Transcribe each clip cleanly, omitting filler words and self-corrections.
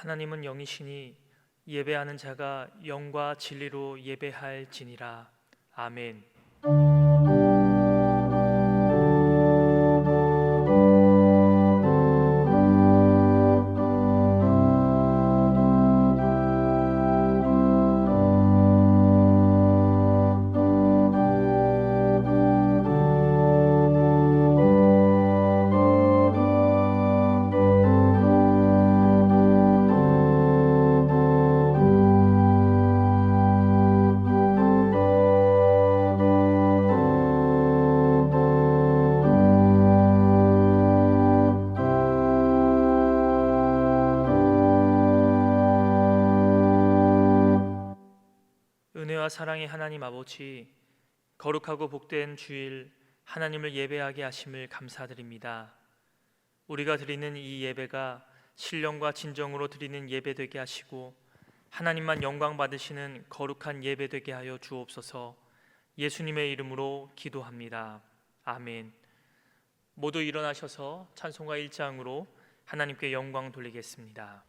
하나님은 영이시니 예배하는 자가 영과 진리로 예배할지니라. 아멘. 은혜와 사랑의 하나님 아버지, 거룩하고 복된 주일 하나님을 예배하게 하심을 감사드립니다. 우리가 드리는 이 예배가 신령과 진정으로 드리는 예배 되게 하시고 하나님만 영광 받으시는 거룩한 예배 되게 하여 주옵소서. 예수님의 이름으로 기도합니다. 아멘. 모두 일어나셔서 찬송가 1장으로 하나님께 영광 돌리겠습니다.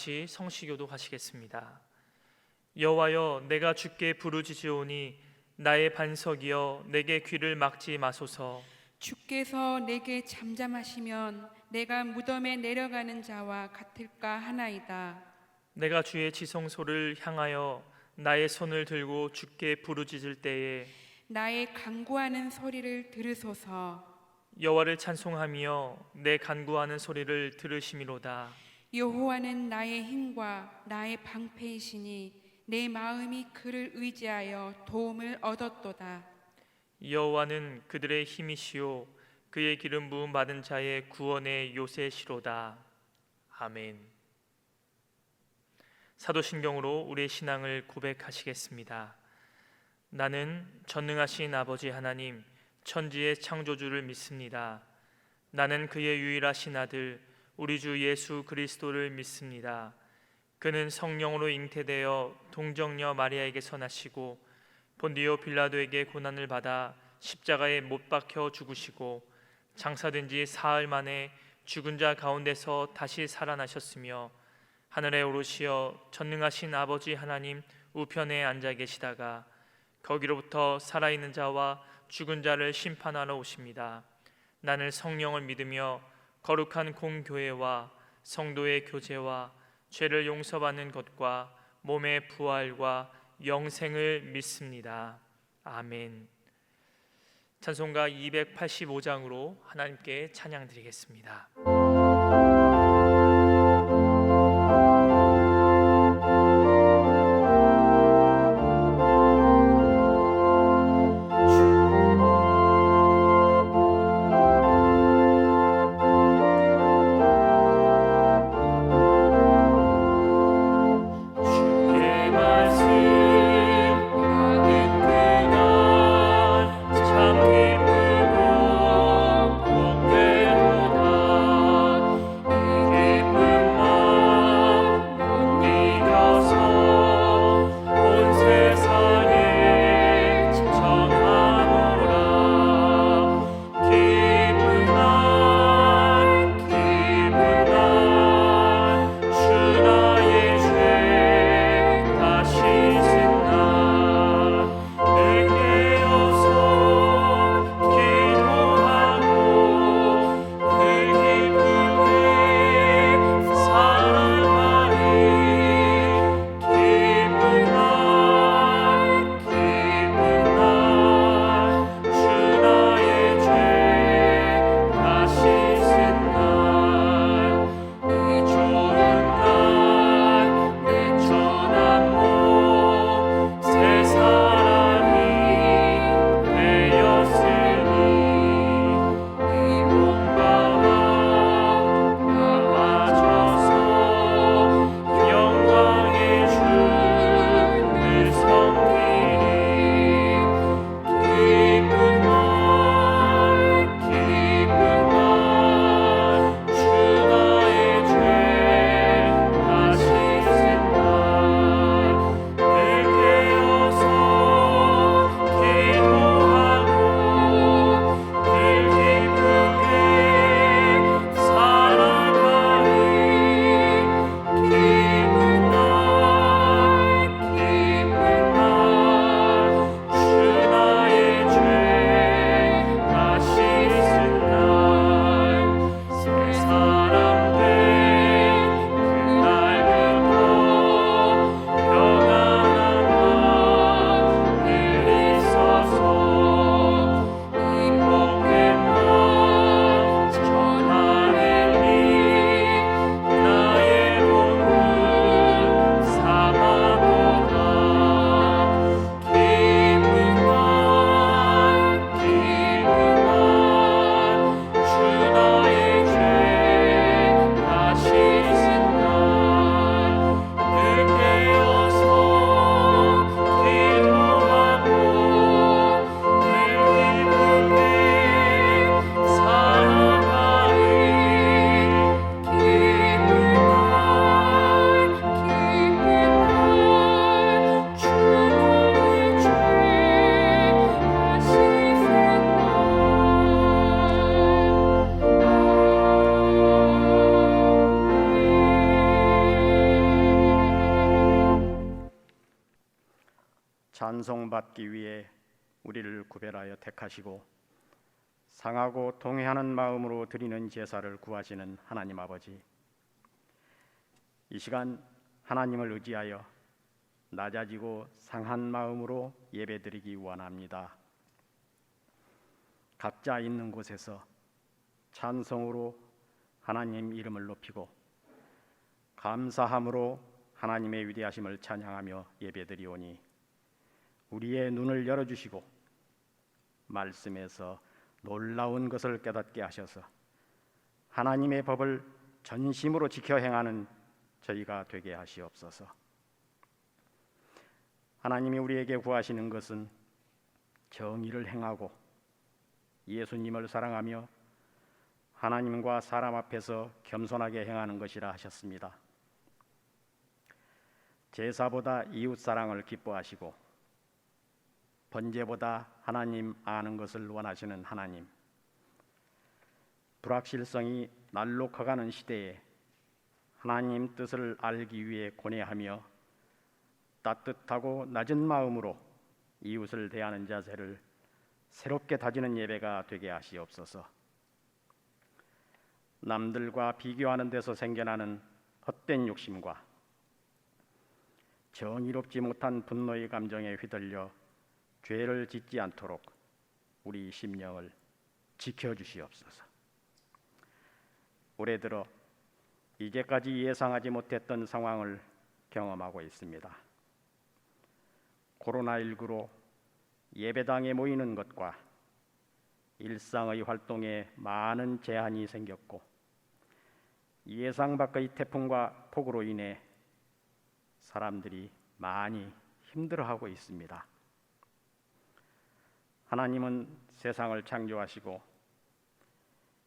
같이 성시교도 하시겠습니다. 여호와여, 내가 주께 부르짖으오니 나의 반석이여 내게 귀를 막지 마소서. 주께서 내게 잠잠하시면 내가 무덤에 내려가는 자와 같을까 하나이다. 내가 주의 지성소를 향하여 나의 손을 들고 주께 부르짖을 때에 나의 간구하는 소리를 들으소서. 여호와를 찬송하며 내 간구하는 소리를 들으시미로다. 여호와는 나의 힘과 나의 방패이시니 내 마음이 그를 의지하여 도움을 얻었도다. 여호와는 그들의 힘이시요 그의 기름 부음 받은 자의 구원의 요새시로다. 아멘. 사도신경으로 우리의 신앙을 고백하시겠습니다. 나는 전능하신 아버지 하나님 천지의 창조주를 믿습니다. 나는 그의 유일하신 아들 우리 주 예수 그리스도를 믿습니다. 그는 성령으로 잉태되어 동정녀 마리아에게서 나시고 본디오 빌라도에게 고난을 받아 십자가에 못 박혀 죽으시고 장사된 지 사흘 만에 죽은 자 가운데서 다시 살아나셨으며 하늘에 오르시어 전능하신 아버지 하나님 우편에 앉아 계시다가 거기로부터 살아있는 자와 죽은 자를 심판하러 오십니다. 나는 성령을 믿으며 거룩한 공교회와 성도의 교제와 죄를 용서받는 것과 몸의 부활과 영생을 믿습니다. 아멘. 찬송가 285장으로 하나님께 찬양 드리겠습니다. 참 기쁘고 복되도다. 찬송받기 위해 우리를 구별하여 택하시고 상하고 통회하는 마음으로 드리는 제사를 구하시는 하나님 아버지, 이 시간 하나님을 의지하여 낮아지고 상한 마음으로 예배드리기 원합니다. 각자 있는 곳에서 찬송으로 하나님 이름을 높이고 감사함으로 하나님의 위대하심을 찬양하며 예배드리오니 우리의 눈을 열어주시고 말씀에서 놀라운 것을 깨닫게 하셔서 하나님의 법을 전심으로 지켜 행하는 저희가 되게 하시옵소서. 하나님이 우리에게 구하시는 것은 정의를 행하고 예수님을 사랑하며 하나님과 사람 앞에서 겸손하게 행하는 것이라 하셨습니다. 제사보다 이웃 사랑을 기뻐하시고 번제보다 하나님 아는 것을 원하시는 하나님, 불확실성이 날로 커가는 시대에 하나님 뜻을 알기 위해 고뇌하며 따뜻하고 낮은 마음으로 이웃을 대하는 자세를 새롭게 다지는 예배가 되게 하시옵소서. 남들과 비교하는 데서 생겨나는 헛된 욕심과 정의롭지 못한 분노의 감정에 휘둘려 죄를 짓지 않도록 우리 심령을 지켜주시옵소서. 올해 들어 이제까지 예상하지 못했던 상황을 경험하고 있습니다. 코로나19로 예배당에 모이는 것과 일상의 활동에 많은 제한이 생겼고 예상 밖의 태풍과 폭우로 인해 사람들이 많이 힘들어하고 있습니다. 하나님은 세상을 창조하시고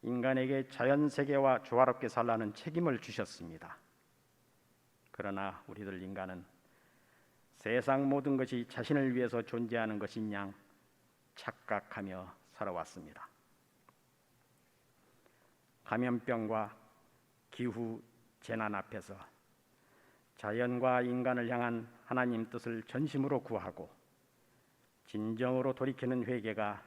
인간에게 자연 세계와 조화롭게 살라는 책임을 주셨습니다. 그러나 우리들 인간은 세상 모든 것이 자신을 위해서 존재하는 것인 양 착각하며 살아왔습니다. 감염병과 기후 재난 앞에서 자연과 인간을 향한 하나님 뜻을 전심으로 구하고 진정으로 돌이키는 회개가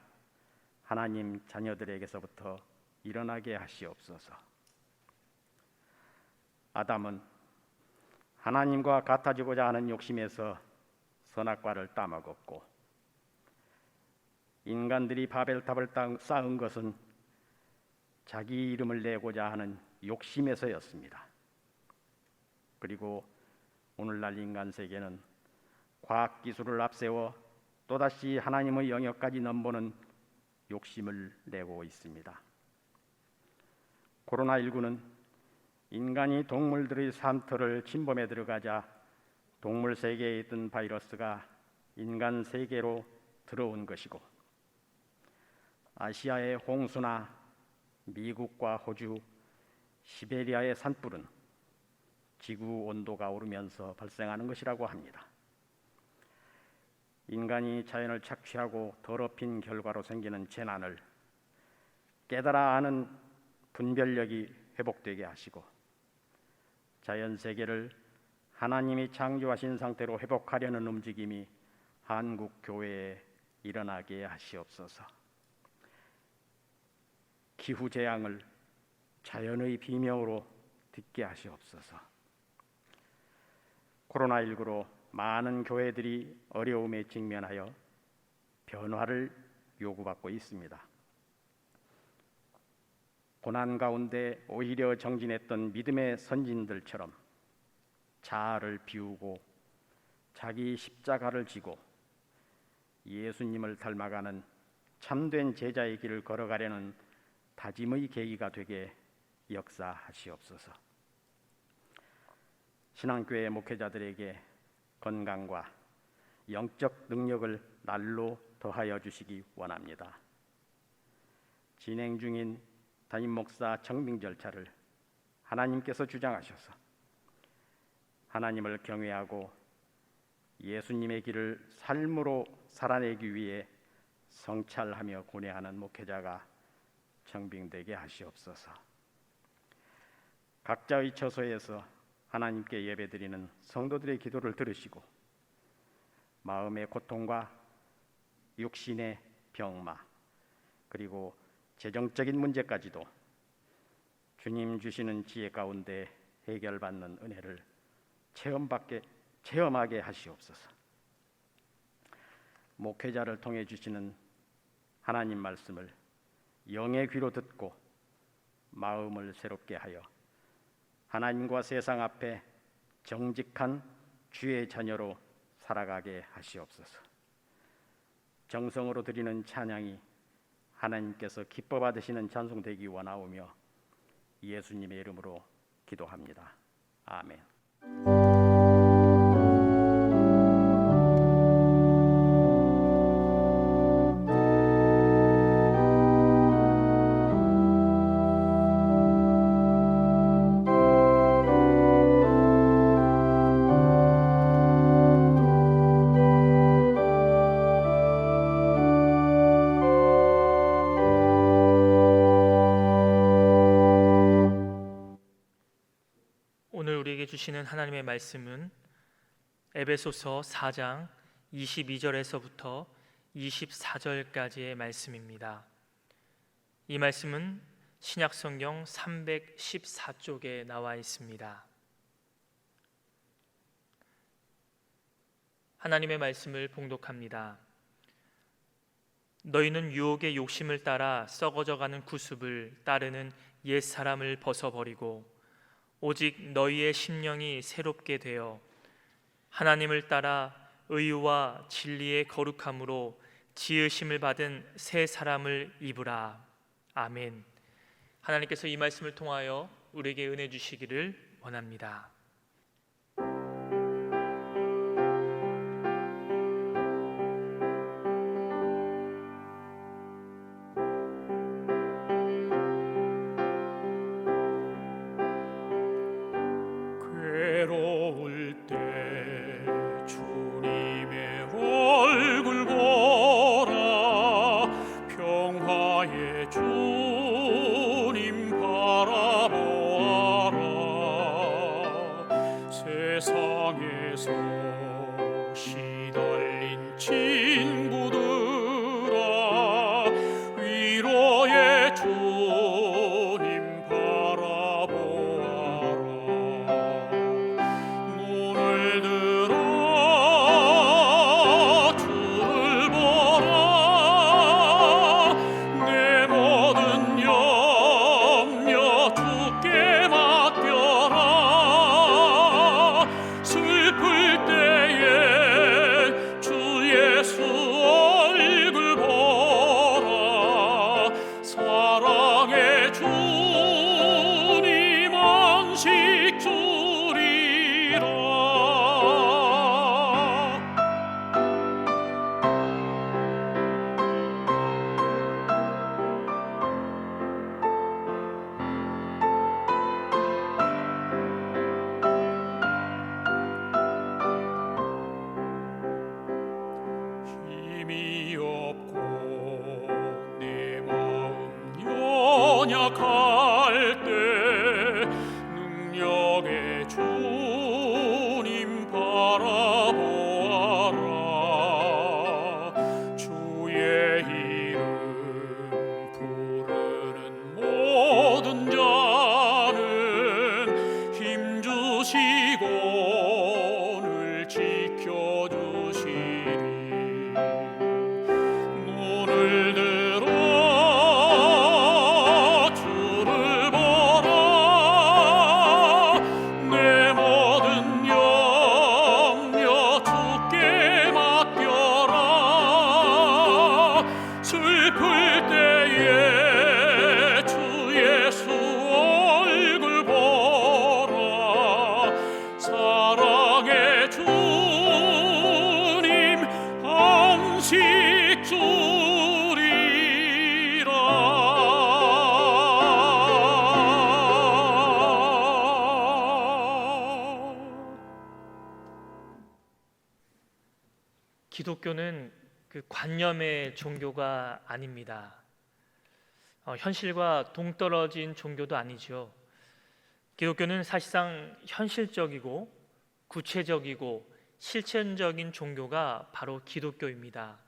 하나님 자녀들에게서부터 일어나게 하시옵소서. 아담은 하나님과 같아지고자 하는 욕심에서 선악과를 따먹었고 인간들이 바벨탑을 쌓은 것은 자기 이름을 내고자 하는 욕심에서였습니다. 그리고 오늘날 인간 세계는 과학기술을 앞세워 또다시 하나님의 영역까지 넘보는 욕심을 내고 있습니다. 코로나19는 인간이 동물들의 삶터를 침범해 들어가자 동물 세계에 있던 바이러스가 인간 세계로 들어온 것이고 아시아의 홍수나 미국과 호주, 시베리아의 산불은 지구 온도가 오르면서 발생하는 것이라고 합니다. 인간이 자연을 착취하고 더럽힌 결과로 생기는 재난을 깨달아 아는 분별력이 회복되게 하시고 자연 세계를 하나님이 창조하신 상태로 회복하려는 움직임이 한국 교회에 일어나게 하시옵소서. 기후 재앙을 자연의 비명으로 듣게 하시옵소서. 코로나19로 많은 교회들이 어려움에 직면하여 변화를 요구받고 있습니다. 고난 가운데 오히려 정진했던 믿음의 선진들처럼 자아를 비우고 자기 십자가를 지고 예수님을 닮아가는 참된 제자의 길을 걸어가려는 다짐의 계기가 되게 역사하시옵소서. 신앙교회 목회자들에게 건강과 영적 능력을 날로 더하여 주시기 원합니다. 진행 중인 담임 목사 청빙 절차를 하나님께서 주장하셔서 하나님을 경외하고 예수님의 길을 삶으로 살아내기 위해 성찰하며 고뇌하는 목회자가 청빙되게 하시옵소서. 각자의 처소에서 하나님께 예배드리는 성도들의 기도를 들으시고 마음의 고통과 육신의 병마, 그리고 재정적인 문제까지도 주님 주시는 지혜 가운데 해결받는 은혜를 체험하게 하시옵소서. 목회자를 통해 주시는 하나님 말씀을 영의 귀로 듣고 마음을 새롭게 하여 하나님과 세상 앞에 정직한 주의 자녀로 살아가게 하시옵소서. 정성으로 드리는 찬양이 하나님께서 기뻐 받으시는 찬송되기 원하오며 예수님의 이름으로 기도합니다. 아멘. 오늘 우리에게 주시는 하나님의 말씀은 에베소서 4장 22절에서부터 24절까지의 말씀입니다. 이 말씀은 신약성경 314쪽에 나와 있습니다. 하나님의 말씀을 봉독합니다. 너희는 유혹의 욕심을 따라 썩어져가는 구습을 따르는 옛사람을 벗어버리고 오직 너희의 심령이 새롭게 되어 하나님을 따라 의와 진리의 거룩함으로 지으심을 받은 새 사람을 입으라. 아멘. 하나님께서 이 말씀을 통하여 우리에게 은혜 주시기를 원합니다. 괴로울 때 주님의 얼굴 보라. 평화의 주님 바라보아라. 세상에서 시달린 친구들아, 위로의 주님 바라보아라. 눈을 들어 주를 보라. 내 모든 염려 주께 맡겨라. 슬플 때에 주 예수 얼굴 보라. 사랑의 주님 안식 주리라. 힘이 없고 내 마음 연약할 때 능력의 주님 바라보아라. 주의 이름 부르는 모든 자는 힘 주시고 늘 지켜주시리. 눈을 들어 주를 보라. 내 모든 염려 주께 맡겨라. 슬플 때에 주 예수 얼굴 보라. 사랑의 주님 안식 주리라. 기독교는 그 관념의 종교가 아닙니다. 현실과 동떨어진 종교도 아니죠. 기독교는 사실상 현실적이고 구체적이고 실천적인 종교가 바로 기독교입니다.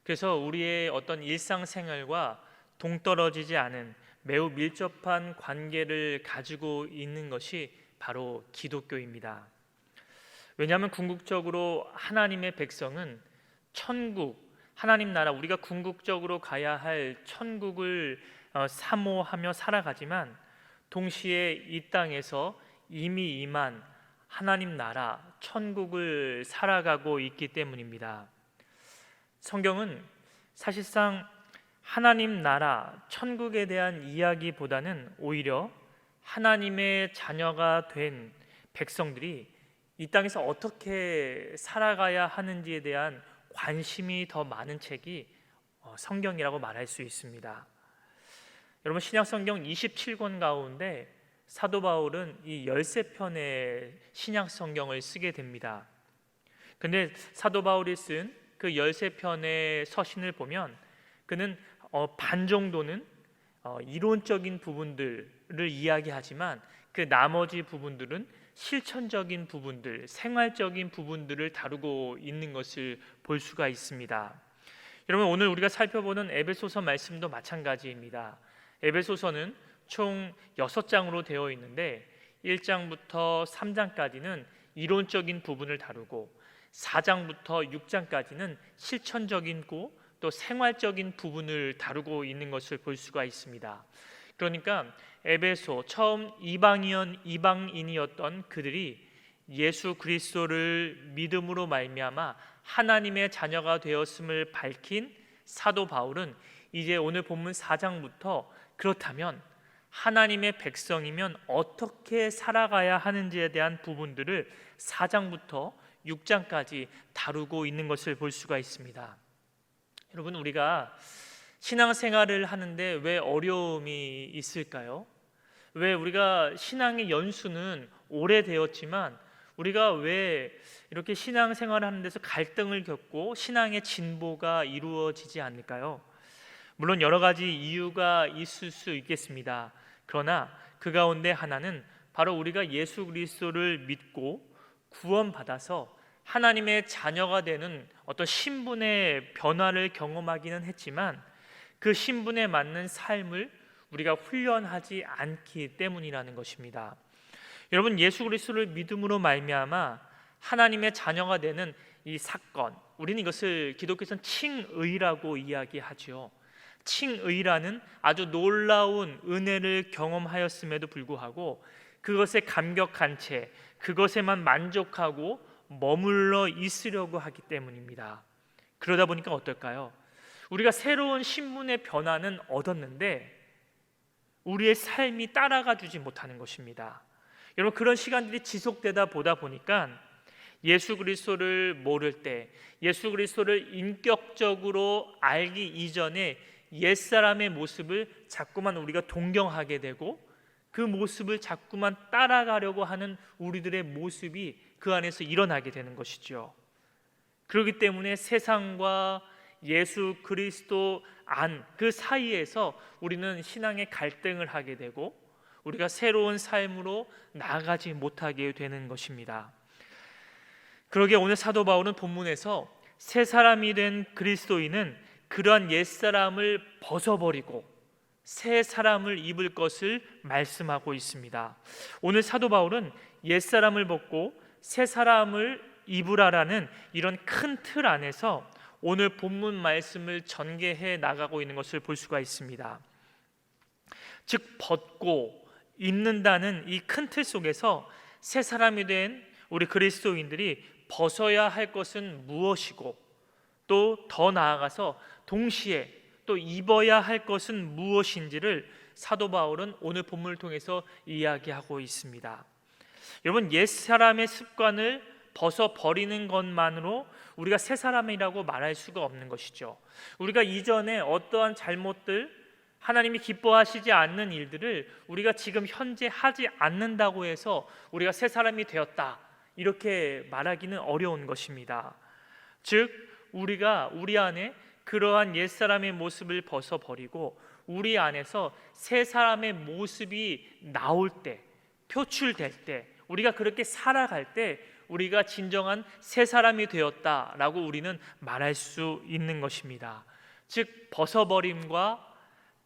그래서 우리의 어떤 일상생활과 동떨어지지 않은 매우 밀접한 관계를 가지고 있는 것이 바로 기독교입니다. 왜냐하면 궁극적으로 하나님의 백성은 천국, 하나님 나라, 우리가 궁극적으로 가야 할 천국을 사모하며 살아가지만 동시에 이 땅에서 이미 임한 하나님 나라, 천국을 살아가고 있기 때문입니다. 성경은 사실상 하나님 나라, 천국에 대한 이야기보다는 오히려 하나님의 자녀가 된 백성들이 이 땅에서 어떻게 살아가야 하는지에 대한 관심이 더 많은 책이 성경이라고 말할 수 있습니다. 여러분, 신약성경 27권 가운데 사도 바울은 이 13편의 신약성경을 쓰게 됩니다. 근데 사도 바울이 쓴 그 13편의 서신을 보면 그는 반 정도는 이론적인 부분들을 이야기하지만 그 나머지 부분들은 실천적인 부분들, 생활적인 부분들을 다루고 있는 것을 볼 수가 있습니다. 여러분, 오늘 우리가 살펴보는 에베소서 말씀도 마찬가지입니다. 에베소서는 총 6장으로 되어 있는데 1장부터 3장까지는 이론적인 부분을 다루고 4장부터 6장까지는 실천적인 또 생활적인 부분을 다루고 있는 것을 볼 수가 있습니다. 그러니까 에베소 처음 이방인이었던 그들이 예수 그리스도를 믿음으로 말미암아 하나님의 자녀가 되었음을 밝힌 사도 바울은 이제 오늘 본문 4장부터 그렇다면 하나님의 백성이면 어떻게 살아가야 하는지에 대한 부분들을 4장부터 6장까지 다루고 있는 것을 볼 수가 있습니다. 여러분, 우리가 신앙생활을 하는데 왜 어려움이 있을까요? 왜 우리가 신앙의 연수는 오래되었지만 우리가 왜 이렇게 신앙생활을 하는 데서 갈등을 겪고 신앙의 진보가 이루어지지 않을까요? 물론 여러 가지 이유가 있을 수 있겠습니다. 그러나 그 가운데 하나는 바로 우리가 예수 그리스도를 믿고 구원받아서 하나님의 자녀가 되는 어떤 신분의 변화를 경험하기는 했지만 그 신분에 맞는 삶을 우리가 훈련하지 않기 때문이라는 것입니다. 여러분, 예수 그리스도를 믿음으로 말미암아 하나님의 자녀가 되는 이 사건, 우리는 이것을 기독교에서는 칭의라고 이야기하죠. 칭의라는 아주 놀라운 은혜를 경험하였음에도 불구하고 그것에 감격한 채 그것에만 만족하고 머물러 있으려고 하기 때문입니다. 그러다 보니까 어떨까요? 우리가 새로운 신분의 변화는 얻었는데 우리의 삶이 따라가 주지 못하는 것입니다. 여러분, 그런 시간들이 지속되다 보니까 예수 그리스도를 모를 때, 예수 그리스도를 인격적으로 알기 이전에 옛사람의 모습을 자꾸만 우리가 동경하게 되고 그 모습을 자꾸만 따라가려고 하는 우리들의 모습이 그 안에서 일어나게 되는 것이죠. 그렇기 때문에 세상과 예수 그리스도 안 그 사이에서 우리는 신앙의 갈등을 하게 되고 우리가 새로운 삶으로 나아가지 못하게 되는 것입니다. 그러기에 오늘 사도 바울은 본문에서 새 사람이 된 그리스도인은 그러한 옛사람을 벗어버리고 새 사람을 입을 것을 말씀하고 있습니다. 오늘 사도 바울은 옛사람을 벗고 새 사람을 입으라라는 이런 큰 틀 안에서 오늘 본문 말씀을 전개해 나가고 있는 것을 볼 수가 있습니다. 즉, 벗고 입는다는 이 큰 틀 속에서 새 사람이 된 우리 그리스도인들이 벗어야 할 것은 무엇이고 또 더 나아가서 동시에 또 입어야 할 것은 무엇인지를 사도 바울은 오늘 본문을 통해서 이야기하고 있습니다. 여러분, 옛사람의 습관을 벗어버리는 것만으로 우리가 새 사람이라고 말할 수가 없는 것이죠. 우리가 이전에 어떠한 잘못들, 하나님이 기뻐하시지 않는 일들을 우리가 지금 현재 하지 않는다고 해서 우리가 새 사람이 되었다, 이렇게 말하기는 어려운 것입니다. 즉, 우리가 우리 안에 그러한 옛사람의 모습을 벗어버리고 우리 안에서 새 사람의 모습이 나올 때, 표출될 때, 우리가 그렇게 살아갈 때 우리가 진정한 새 사람이 되었다라고 우리는 말할 수 있는 것입니다. 즉 벗어버림과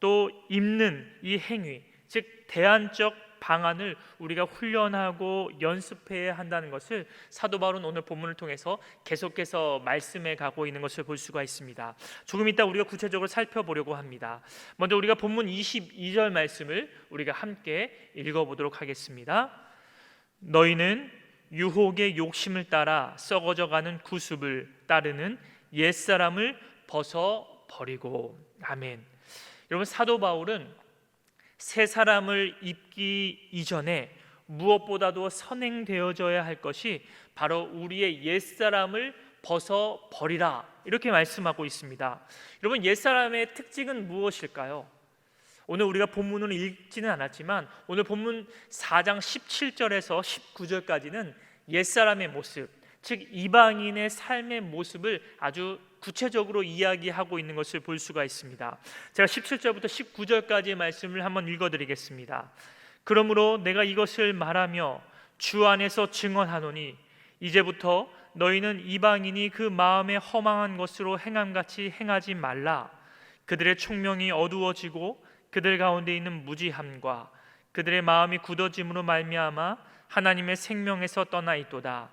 또 입는 이 행위, 즉 대안적 방안을 우리가 훈련하고 연습해야 한다는 것을 사도 바울은 오늘 본문을 통해서 계속해서 말씀해 가고 있는 것을 볼 수가 있습니다. 조금 이따 우리가 구체적으로 살펴보려고 합니다. 먼저 우리가 본문 22절 말씀을 우리가 함께 읽어보도록 하겠습니다. 너희는 유혹의 욕심을 따라 썩어져가는 구습을 따르는 옛사람을 벗어버리고. 아멘. 여러분, 사도 바울은 새 사람을 입기 이전에 무엇보다도 선행되어져야 할 것이 바로 우리의 옛사람을 벗어버리라, 이렇게 말씀하고 있습니다. 여러분, 옛사람의 특징은 무엇일까요? 오늘 우리가 본문을 읽지는 않았지만 오늘 본문 4장 17절에서 19절까지는 옛사람의 모습, 즉 이방인의 삶의 모습을 아주 구체적으로 이야기하고 있는 것을 볼 수가 있습니다. 제가 17절부터 19절까지의 말씀을 한번 읽어드리겠습니다. 그러므로 내가 이것을 말하며 주 안에서 증언하노니 이제부터 너희는 이방인이 그 마음에 허망한 것으로 행함같이 행하지 말라. 그들의 총명이 어두워지고 그들 가운데 있는 무지함과 그들의 마음이 굳어짐으로 말미암아 하나님의 생명에서 떠나 있도다.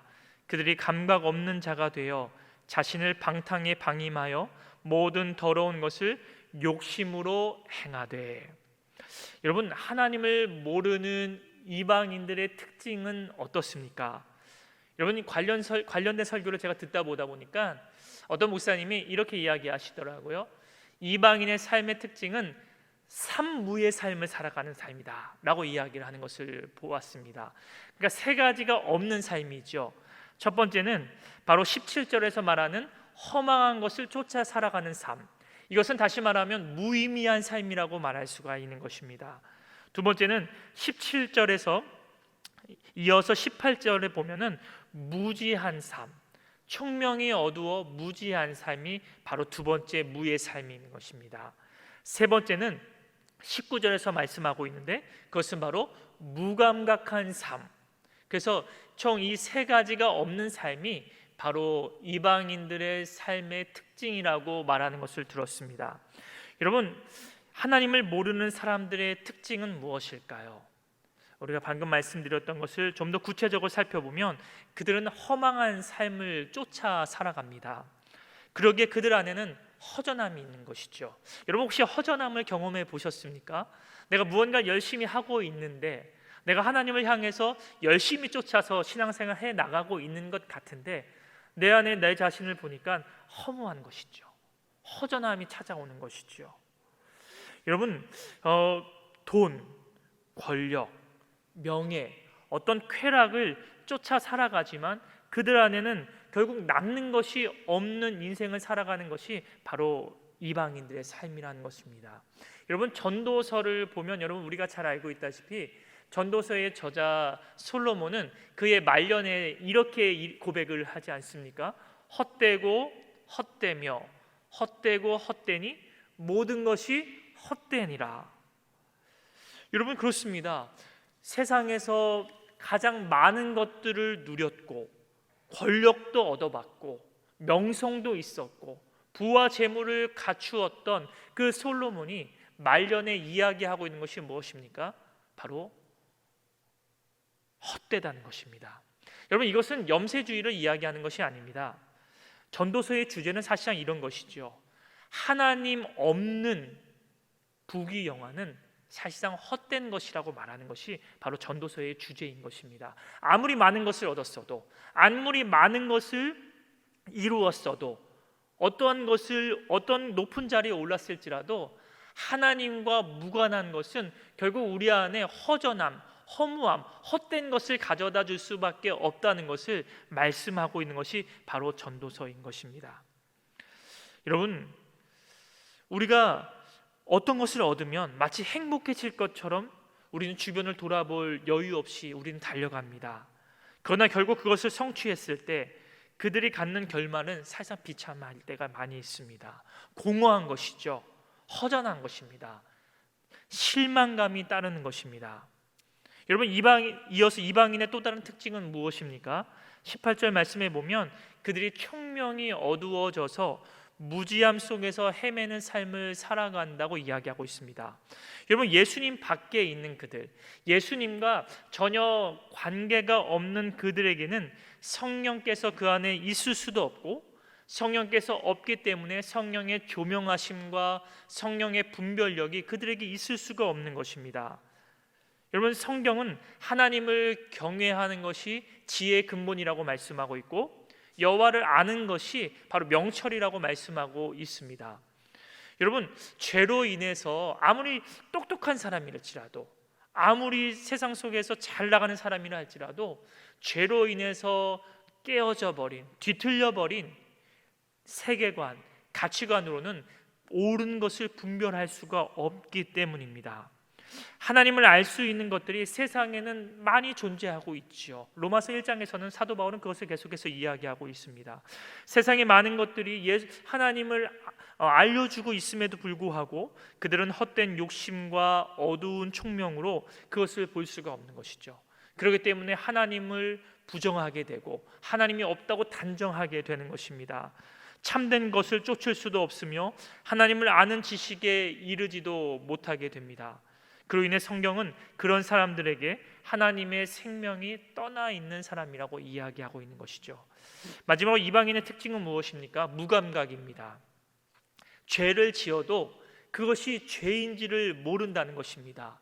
그들이 감각 없는 자가 되어 자신을 방탕에 방임하여 모든 더러운 것을 욕심으로 행하되. 여러분, 하나님을 모르는 이방인들의 특징은 어떻습니까? 여러분, 관련된 설교를 제가 듣다 보다 보니까 어떤 목사님이 이렇게 이야기하시더라고요. 이방인의 삶의 특징은 삼무의 삶을 살아가는 삶이다 라고 이야기를 하는 것을 보았습니다. 그러니까 세 가지가 없는 삶이죠. 첫 번째는 바로 17절에서 말하는 허망한 것을 쫓아 살아가는 삶, 이것은 다시 말하면 무의미한 삶이라고 말할 수가 있는 것입니다. 두 번째는 17절에서 이어서 18절에 보면은 무지한 삶, 총명이 어두워 무지한 삶이 바로 두 번째 무의 삶인 것입니다. 세 번째는 19절에서 말씀하고 있는데 그것은 바로 무감각한 삶. 그래서 총 이 세 가지가 없는 삶이 바로 이방인들의 삶의 특징이라고 말하는 것을 들었습니다. 여러분, 하나님을 모르는 사람들의 특징은 무엇일까요? 우리가 방금 말씀드렸던 것을 좀 더 구체적으로 살펴보면 그들은 허망한 삶을 쫓아 살아갑니다. 그러기에 그들 안에는 허전함이 있는 것이죠. 여러분, 혹시 허전함을 경험해 보셨습니까? 내가 무언가 열심히 하고 있는데 내가 하나님을 향해서 열심히 쫓아서 신앙생활 해 나가고 있는 것 같은데 내 안에 내 자신을 보니까 허무한 것이죠. 허전함이 찾아오는 것이죠. 여러분, 돈, 권력, 명예, 어떤 쾌락을 쫓아 살아가지만 그들 안에는 결국 남는 것이 없는 인생을 살아가는 것이 바로 이방인들의 삶이라는 것입니다. 여러분, 전도서를 보면 여러분 우리가 잘 알고 있다시피 전도서의 저자 솔로몬은 그의 말년에 이렇게 고백을 하지 않습니까? 헛되고 헛되며 헛되고 헛되니 모든 것이 헛되니라. 여러분, 그렇습니다. 세상에서 가장 많은 것들을 누렸고 권력도 얻어봤고 명성도 있었고 부와 재물을 갖추었던 그 솔로몬이 말년에 이야기하고 있는 것이 무엇입니까? 바로 헛되다는 것입니다. 여러분, 이것은 염세주의를 이야기하는 것이 아닙니다. 전도서의 주제는 사실상 이런 것이죠. 하나님 없는 부귀영화는 사실상 헛된 것이라고 말하는 것이 바로 전도서의 주제인 것입니다. 아무리 많은 것을 얻었어도, 아무리 많은 것을 이루었어도, 어떤 높은 자리에 올랐을지라도 하나님과 무관한 것은 결국 우리 안에 허전함, 허무함, 헛된 것을 가져다 줄 수밖에 없다는 것을 말씀하고 있는 것이 바로 전도서인 것입니다. 여러분, 우리가 어떤 것을 얻으면 마치 행복해질 것처럼 우리는 주변을 돌아볼 여유 없이 우리는 달려갑니다. 그러나 결국 그것을 성취했을 때 그들이 갖는 결말은 사실상 비참할 때가 많이 있습니다. 공허한 것이죠. 허전한 것입니다. 실망감이 따르는 것입니다. 여러분, 이어서 이방인의 또 다른 특징은 무엇입니까? 18절 말씀에 보면 그들이 총명이 어두워져서 무지함 속에서 헤매는 삶을 살아간다고 이야기하고 있습니다. 여러분, 예수님 밖에 있는 그들, 예수님과 전혀 관계가 없는 그들에게는 성령께서 그 안에 있을 수도 없고, 성령께서 없기 때문에 성령의 조명하심과 성령의 분별력이 그들에게 있을 수가 없는 것입니다. 여러분, 성경은 하나님을 경외하는 것이 지혜의 근본이라고 말씀하고 있고, 여호와를 아는 것이 바로 명철이라고 말씀하고 있습니다. 여러분, 죄로 인해서 아무리 똑똑한 사람이랄지라도, 아무리 세상 속에서 잘 나가는 사람이라 할지라도 죄로 인해서 깨어져 버린, 뒤틀려 버린 세계관, 가치관으로는 옳은 것을 분별할 수가 없기 때문입니다. 하나님을 알 수 있는 것들이 세상에는 많이 존재하고 있죠. 로마서 1장에서는 사도 바울은 그것을 계속해서 이야기하고 있습니다. 세상에 많은 것들이 하나님을 알려주고 있음에도 불구하고 그들은 헛된 욕심과 어두운 총명으로 그것을 볼 수가 없는 것이죠. 그렇기 때문에 하나님을 부정하게 되고 하나님이 없다고 단정하게 되는 것입니다. 참된 것을 쫓을 수도 없으며 하나님을 아는 지식에 이르지도 못하게 됩니다. 그로 인해 성경은 그런 사람들에게 하나님의 생명이 떠나 있는 사람이라고 이야기하고 있는 것이죠. 마지막으로 이방인의 특징은 무엇입니까? 무감각입니다. 죄를 지어도 그것이 죄인지를 모른다는 것입니다.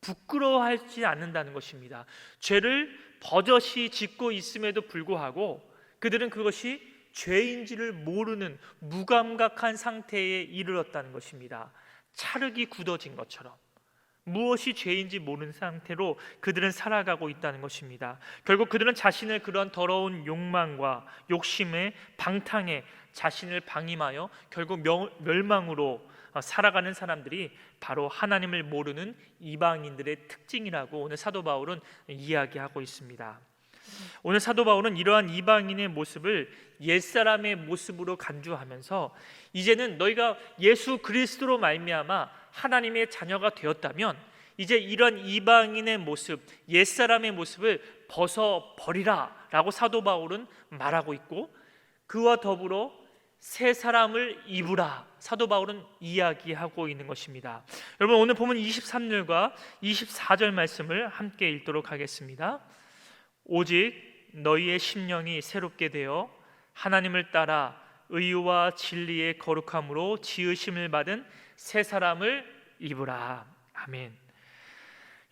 부끄러워하지 않는다는 것입니다. 죄를 버젓이 짓고 있음에도 불구하고 그들은 그것이 죄인지를 모르는 무감각한 상태에 이르렀다는 것입니다. 찰흙이 굳어진 것처럼 무엇이 죄인지 모르는 상태로 그들은 살아가고 있다는 것입니다. 결국 그들은 자신의 그런 더러운 욕망과 욕심에 방탕에 자신을 방임하여 결국 멸망으로 살아가는 사람들이 바로 하나님을 모르는 이방인들의 특징이라고 오늘 사도 바울은 이야기하고 있습니다. 오늘 사도 바울은 이러한 이방인의 모습을 옛사람의 모습으로 간주하면서 이제는 너희가 예수 그리스도로 말미암아 하나님의 자녀가 되었다면 이제 이런 이방인의 모습, 옛사람의 모습을 벗어버리라 라고 사도 바울은 말하고 있고, 그와 더불어 새 사람을 입으라 사도 바울은 이야기하고 있는 것입니다. 여러분, 오늘 보면 23절과 24절 말씀을 함께 읽도록 하겠습니다. 오직 너희의 심령이 새롭게 되어 하나님을 따라 의와 진리의 거룩함으로 지으심을 받은 새 사람을 입으라. 아멘.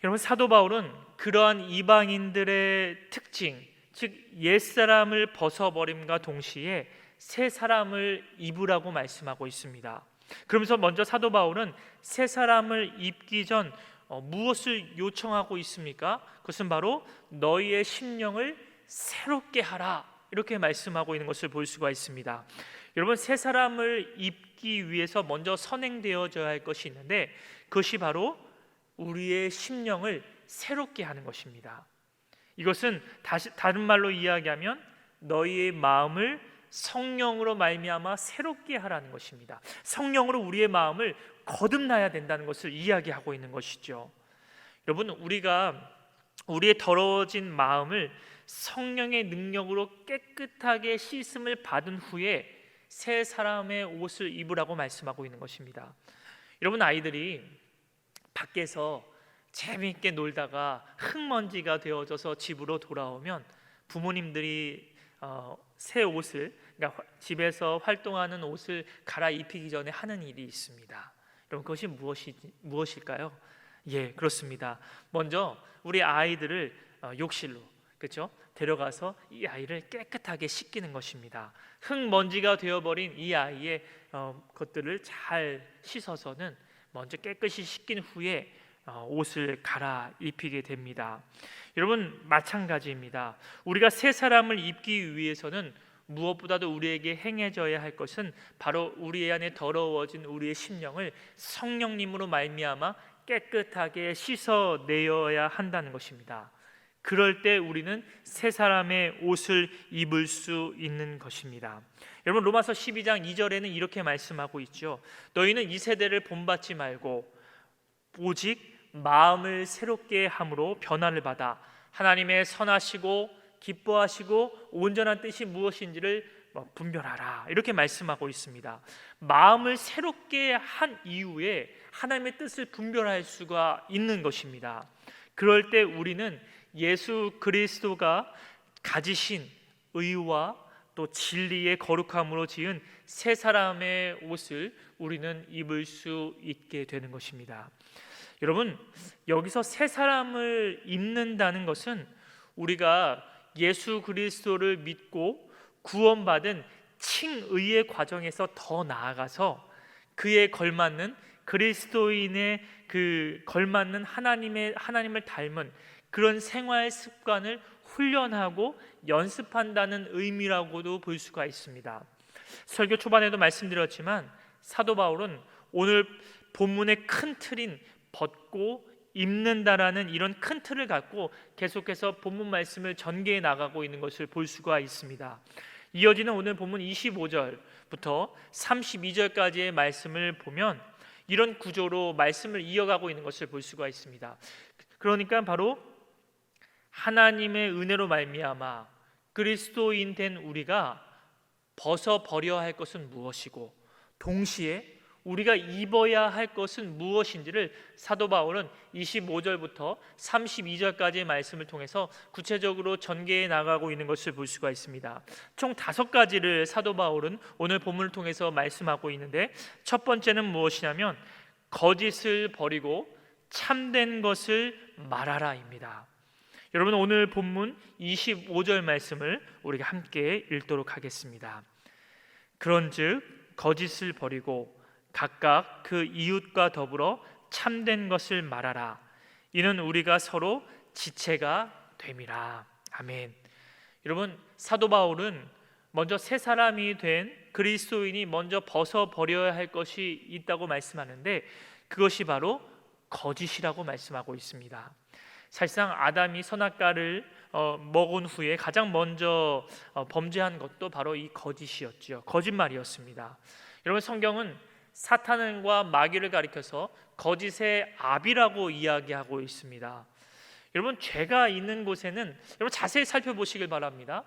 여러분, 사도 바울은 그러한 이방인들의 특징, 즉 옛사람을 벗어버림과 동시에 새 사람을 입으라고 말씀하고 있습니다. 그러면서 먼저 사도 바울은 새 사람을 입기 전 무엇을 요청하고 있습니까? 그것은 바로 너희의 심령을 새롭게 하라 이렇게 말씀하고 있는 것을 볼 수가 있습니다. 여러분, 새 사람을 입기 위해서 먼저 선행되어져야 할 것이 있는데 그것이 바로 우리의 심령을 새롭게 하는 것입니다. 이것은 다른 말로 이야기하면 너희의 마음을 성령으로 말미암아 새롭게 하라는 것입니다. 성령으로 우리의 마음을 거듭나야 된다는 것을 이야기하고 있는 것이죠. 여러분, 우리가 우리의 더러워진 마음을 성령의 능력으로 깨끗하게 씻음을 받은 후에 새 사람의 옷을 입으라고 말씀하고 있는 것입니다. 여러분, 아이들이 밖에서 재미있게 놀다가 흙먼지가 되어져서 집으로 돌아오면 부모님들이 새 옷을, 그러니까 집에서 활동하는 옷을 갈아입히기 전에 하는 일이 있습니다. 여러분, 그것이 무엇일까요? 예, 그렇습니다. 먼저 우리 아이들을 욕실로, 그렇죠? 데려가서 이 아이를 깨끗하게 씻기는 것입니다. 흙먼지가 되어버린 이 아이의 것들을 잘 씻어서는 먼저 깨끗이 씻긴 후에 옷을 갈아입히게 됩니다. 여러분, 마찬가지입니다. 우리가 새 사람을 입기 위해서는 무엇보다도 우리에게 행해져야 할 것은 바로 우리 안에 더러워진 우리의 심령을 성령님으로 말미암아 깨끗하게 씻어내어야 한다는 것입니다. 그럴 때 우리는 새 사람의 옷을 입을 수 있는 것입니다. 여러분, 로마서 12장 2절에는 이렇게 말씀하고 있죠. 너희는 이 세대를 본받지 말고 오직 마음을 새롭게 함으로 변화를 받아 하나님의 선하시고 기뻐하시고 온전한 뜻이 무엇인지를 분별하라, 이렇게 말씀하고 있습니다. 마음을 새롭게 한 이후에 하나님의 뜻을 분별할 수가 있는 것입니다. 그럴 때 우리는 예수 그리스도가 가지신 의와 또 진리의 거룩함으로 지은 새 사람의 옷을 우리는 입을 수 있게 되는 것입니다. 여러분, 여기서 새 사람을 입는다는 것은 우리가 예수 그리스도를 믿고 구원받은 칭의의 과정에서 더 나아가서 그에 걸맞는 그리스도인의 그 걸맞는 하나님을 닮은 그런 생활 습관을 훈련하고 연습한다는 의미라고도 볼 수가 있습니다. 설교 초반에도 말씀드렸지만 사도 바울은 오늘 본문의 큰 틀인 벗고 입는다라는 이런 큰 틀을 갖고 계속해서 본문 말씀을 전개해 나가고 있는 것을 볼 수가 있습니다. 이어지는 오늘 본문 25절부터 32절까지의 말씀을 보면 이런 구조로 말씀을 이어가고 있는 것을 볼 수가 있습니다. 그러니까 바로 하나님의 은혜로 말미암아 그리스도인 된 우리가 벗어버려야 할 것은 무엇이고 동시에 우리가 입어야 할 것은 무엇인지를 사도 바울은 25절부터 32절까지의 말씀을 통해서 구체적으로 전개해 나가고 있는 것을 볼 수가 있습니다. 총 5가지를 사도 바울은 오늘 본문을 통해서 말씀하고 있는데, 첫 번째는 무엇이냐면 거짓을 버리고 참된 것을 말하라입니다. 여러분, 오늘 본문 25절 말씀을 우리가 함께 읽도록 하겠습니다. 그런즉 거짓을 버리고 각각 그 이웃과 더불어 참된 것을 말하라. 이는 우리가 서로 지체가 됨이라. 아멘. 여러분, 사도 바울은 먼저 새 사람이 된 그리스도인이 먼저 벗어버려야 할 것이 있다고 말씀하는데 그것이 바로 거짓이라고 말씀하고 있습니다. 사실상 아담이 선악과를 먹은 후에 가장 먼저 범죄한 것도 바로 이 거짓이었죠. 거짓말이었습니다. 여러분, 성경은 사탄과 마귀를 가리켜서 거짓의 아비라고 이야기하고 있습니다. 여러분, 죄가 있는 곳에는 여러분 자세히 살펴보시길 바랍니다.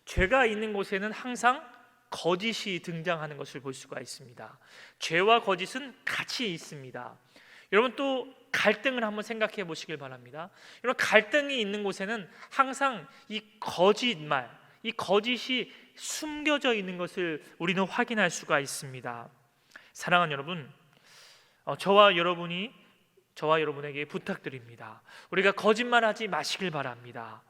죄가 있는 곳에는 항상 거짓이 등장하는 것을 볼 수가 있습니다. 죄와 거짓은 같이 있습니다. 여러분, 또 갈등을 한번 생각해 보시길 바랍니다. 여러분, 갈등이 있는 곳에는 항상 이 거짓말, 이 거짓이 숨겨져 있는 것을 우리는 확인할 수가 있습니다. 사랑하는 여러분, 저와 여러분에게 부탁드립니다. 우리가 거짓말하지 마시길 바랍니다.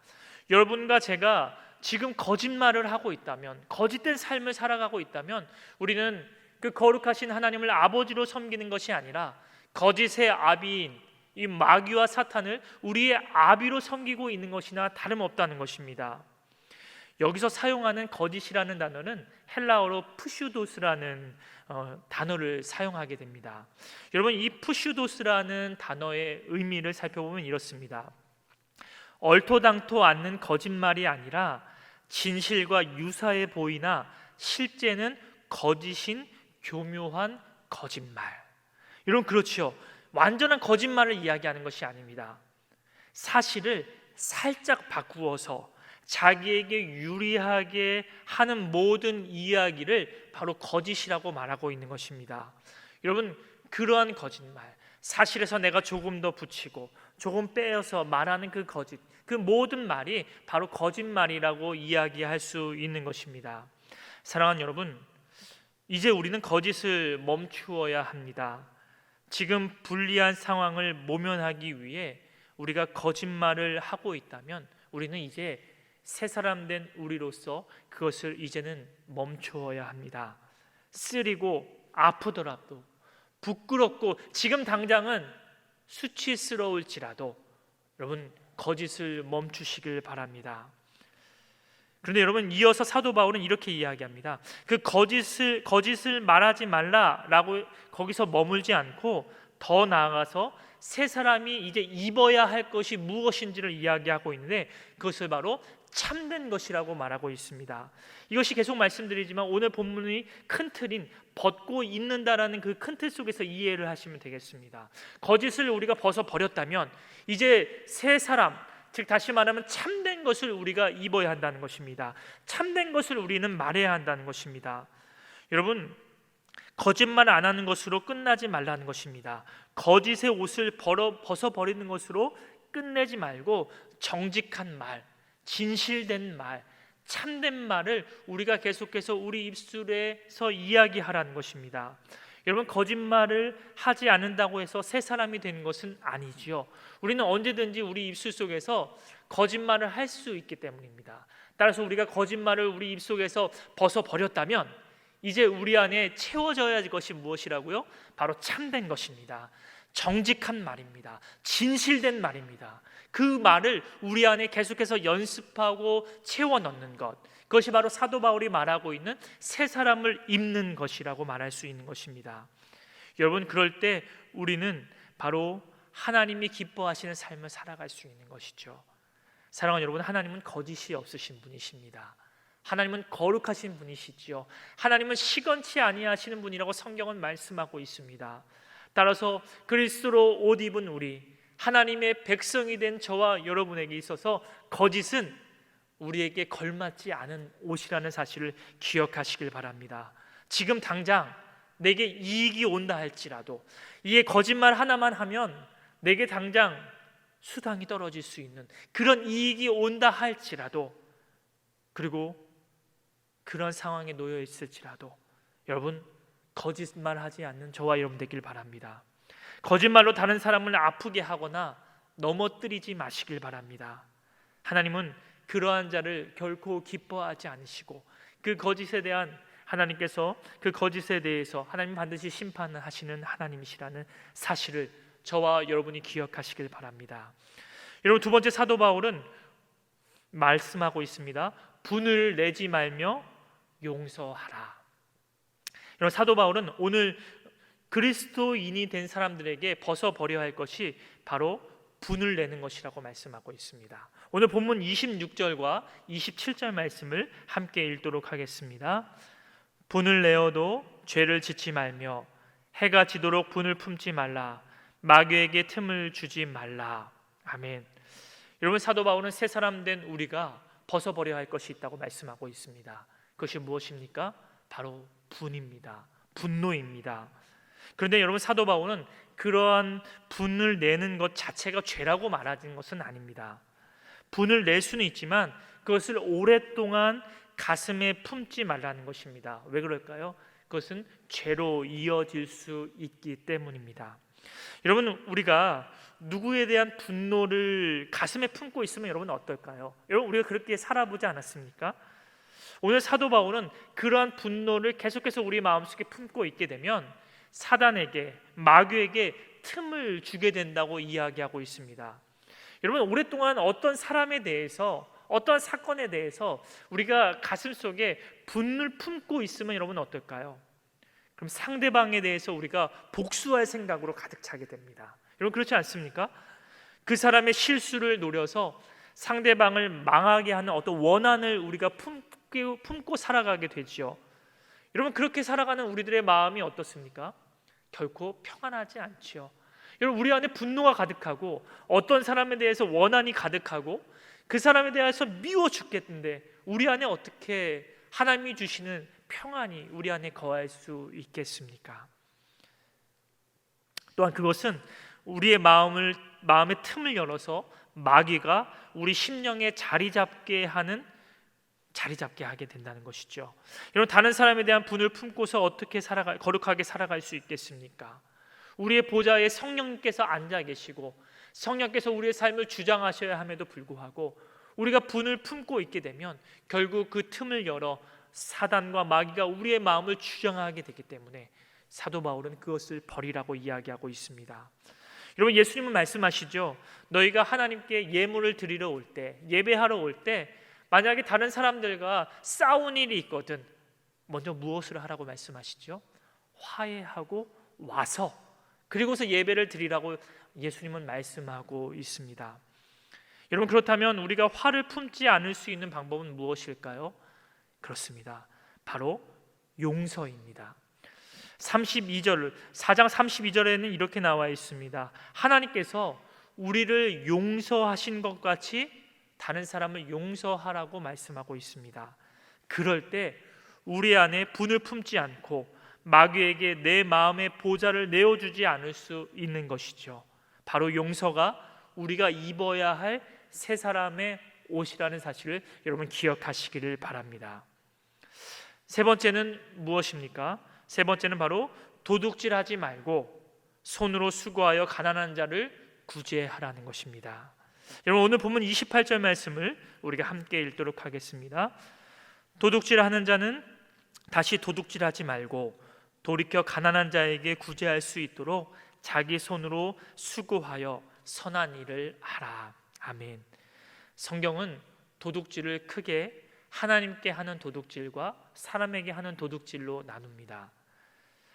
여러분과 제가 지금 거짓말을 하고 있다면, 거짓된 삶을 살아가고 있다면 우리는 그 거룩하신 하나님을 아버지로 섬기는 것이 아니라 거짓의 아비인 이 마귀와 사탄을 우리의 아비로 섬기고 있는 것이나 다름없다는 것입니다. 여기서 사용하는 거짓이라는 단어는 헬라어로 푸슈도스라는 단어를 사용하게 됩니다. 여러분, 이 푸슈도스라는 단어의 의미를 살펴보면 이렇습니다. 얼토당토 않는 거짓말이 아니라 진실과 유사해 보이나 실제는 거짓인 교묘한 거짓말. 여러분, 그렇죠. 완전한 거짓말을 이야기하는 것이 아닙니다. 사실을 살짝 바꾸어서 자기에게 유리하게 하는 모든 이야기를 바로 거짓이라고 말하고 있는 것입니다. 여러분, 그러한 거짓말, 사실에서 내가 조금 더 붙이고 조금 빼어서 말하는 그 거짓, 그 모든 말이 바로 거짓말이라고 이야기할 수 있는 것입니다. 사랑하는 여러분, 이제 우리는 거짓을 멈추어야 합니다. 지금 불리한 상황을 모면하기 위해 우리가 거짓말을 하고 있다면 우리는 이제 새 사람 된 우리로서 그것을 이제는 멈추어야 합니다. 쓰리고 아프더라도 부끄럽고 지금 당장은 수치스러울지라도 여러분, 거짓을 멈추시길 바랍니다. 그런데 여러분, 이어서 사도 바울은 이렇게 이야기합니다. 그 거짓을 말하지 말라라고 거기서 머물지 않고 더 나아가서 세 사람이 이제 입어야 할 것이 무엇인지를 이야기하고 있는데 그것을 바로 참된 것이라고 말하고 있습니다. 이것이 계속 말씀드리지만 오늘 본문의 큰 틀인 벗고 입는다라는 그 큰 틀 속에서 이해를 하시면 되겠습니다. 거짓을 우리가 벗어버렸다면 이제 새 사람, 즉 다시 말하면 참된 것을 우리가 입어야 한다는 것입니다. 참된 것을 우리는 말해야 한다는 것입니다. 여러분, 거짓말 안 하는 것으로 끝나지 말라는 것입니다. 거짓의 옷을 벗어버리는 것으로 끝내지 말고 정직한 말, 진실된 말, 참된 말을 우리가 계속해서 우리 입술에서 이야기하라는 것입니다. 여러분, 거짓말을 하지 않는다고 해서 새 사람이 되는 것은 아니지요. 우리는 언제든지 우리 입술 속에서 거짓말을 할 수 있기 때문입니다. 따라서 우리가 거짓말을 우리 입속에서 벗어버렸다면 이제 우리 안에 채워져야 할 것이 무엇이라고요? 바로 참된 것입니다. 정직한 말입니다. 진실된 말입니다. 그 말을 우리 안에 계속해서 연습하고 채워 넣는 것, 그것이 바로 사도 바울이 말하고 있는 새 사람을 입는 것이라고 말할 수 있는 것입니다. 여러분, 그럴 때 우리는 바로 하나님이 기뻐하시는 삶을 살아갈 수 있는 것이죠. 사랑하는 여러분, 하나님은 거짓이 없으신 분이십니다. 하나님은 거룩하신 분이시지요. 하나님은 시건치 아니하시는 분이라고 성경은 말씀하고 있습니다. 따라서 그리스도로 옷 입은 우리 하나님의 백성이 된 저와 여러분에게 있어서 거짓은 우리에게 걸맞지 않은 옷이라는 사실을 기억하시길 바랍니다. 지금 당장 내게 이익이 온다 할지라도 이게 거짓말 하나만 하면 내게 당장 수당이 떨어질 수 있는 그런 이익이 온다 할지라도, 그리고 그런 상황에 놓여 있을지라도 여러분, 거짓말하지 않는 저와 여러분 되길 바랍니다. 거짓말로 다른 사람을 아프게 하거나 넘어뜨리지 마시길 바랍니다. 하나님은 그러한 자를 결코 기뻐하지 않으시고 그 거짓에 대한 하나님께서 그 거짓에 대해서 하나님 반드시 심판하시는 하나님이시라는 사실을 저와 여러분이 기억하시길 바랍니다. 여러분, 두 번째 사도 바울은 말씀하고 있습니다. 분을 내지 말며 용서하라. 여러분, 사도 바울은 오늘 그리스도인이 된 사람들에게 벗어버려야 할 것이 바로 분을 내는 것이라고 말씀하고 있습니다. 오늘 본문 26절과 27절 말씀을 함께 읽도록 하겠습니다. 분을 내어도 죄를 짓지 말며 해가 지도록 분을 품지 말라. 마귀에게 틈을 주지 말라. 아멘. 여러분, 사도 바울은 새 사람 된 우리가 벗어버려야 할 것이 있다고 말씀하고 있습니다. 그것이 무엇입니까? 바로 분입니다. 분노입니다. 그런데 여러분, 사도 바울은 그러한 분을 내는 것 자체가 죄라고 말하는 것은 아닙니다. 분을 낼 수는 있지만 그것을 오랫동안 가슴에 품지 말라는 것입니다. 왜 그럴까요? 그것은 죄로 이어질 수 있기 때문입니다. 여러분, 우리가 누구에 대한 분노를 가슴에 품고 있으면 여러분 어떨까요? 여러분, 우리가 그렇게 살아보지 않았습니까? 오늘 사도 바울은 그러한 분노를 계속해서 우리 마음속에 품고 있게 되면 사단에게, 마귀에게 틈을 주게 된다고 이야기하고 있습니다. 여러분, 오랫동안 어떤 사람에 대해서, 어떤 사건에 대해서 우리가 가슴속에 분을 품고 있으면 여러분 어떨까요? 그럼 상대방에 대해서 우리가 복수할 생각으로 가득 차게 됩니다. 여러분, 그렇지 않습니까? 그 사람의 실수를 노려서 상대방을 망하게 하는 어떤 원한을 우리가 품고 살아가게 되지요. 여러분, 그렇게 살아가는 우리들의 마음이 어떻습니까? 결코 평안하지 않지요. 여러분, 우리 안에 분노가 가득하고 어떤 사람에 대해서 원한이 가득하고 그 사람에 대해서 미워 죽겠는데 우리 안에 어떻게 하나님이 주시는 평안이 우리 안에 거할 수 있겠습니까? 또한 그것은 우리의 마음의 틈을 열어서 마귀가 우리 심령에 자리 잡게 하게 된다는 것이죠. 여러분, 다른 사람에 대한 분을 품고서 어떻게 거룩하게 살아갈 수 있겠습니까? 우리의 보좌에 성령님께서 앉아 계시고 성령께서 우리의 삶을 주장하셔야 함에도 불구하고 우리가 분을 품고 있게 되면 결국 그 틈을 열어 사단과 마귀가 우리의 마음을 주장하게 되기 때문에 사도 바울은 그것을 버리라고 이야기하고 있습니다. 여러분, 예수님은 말씀하시죠. 너희가 하나님께 예물을 드리러 올 때, 예배하러 올 때 만약에 다른 사람들과 싸운 일이 있거든 먼저 무엇을 하라고 말씀하시죠? 화해하고 와서 그리고서 예배를 드리라고 예수님은 말씀하고 있습니다. 여러분, 그렇다면 우리가 화를 품지 않을 수 있는 방법은 무엇일까요? 그렇습니다. 바로 용서입니다. 4장 32절에는 이렇게 나와 있습니다. 하나님께서 우리를 용서하신 것 같이 다른 사람을 용서하라고 말씀하고 있습니다. 그럴 때 우리 안에 분을 품지 않고 마귀에게 내 마음의 보좌를 내어주지 않을 수 있는 것이죠. 바로 용서가 우리가 입어야 할 새 사람의 옷이라는 사실을 여러분 기억하시기를 바랍니다. 세 번째는 무엇입니까? 세 번째는 바로 도둑질하지 말고 손으로 수고하여 가난한 자를 구제하라는 것입니다. 여러분, 오늘 본문 28절 말씀을 우리가 함께 읽도록 하겠습니다. 도둑질하는 자는 다시 도둑질하지 말고 돌이켜 가난한 자에게 구제할 수 있도록 자기 손으로 수고하여 선한 일을 하라. 아멘. 성경은 도둑질을 크게 하나님께 하는 도둑질과 사람에게 하는 도둑질로 나눕니다.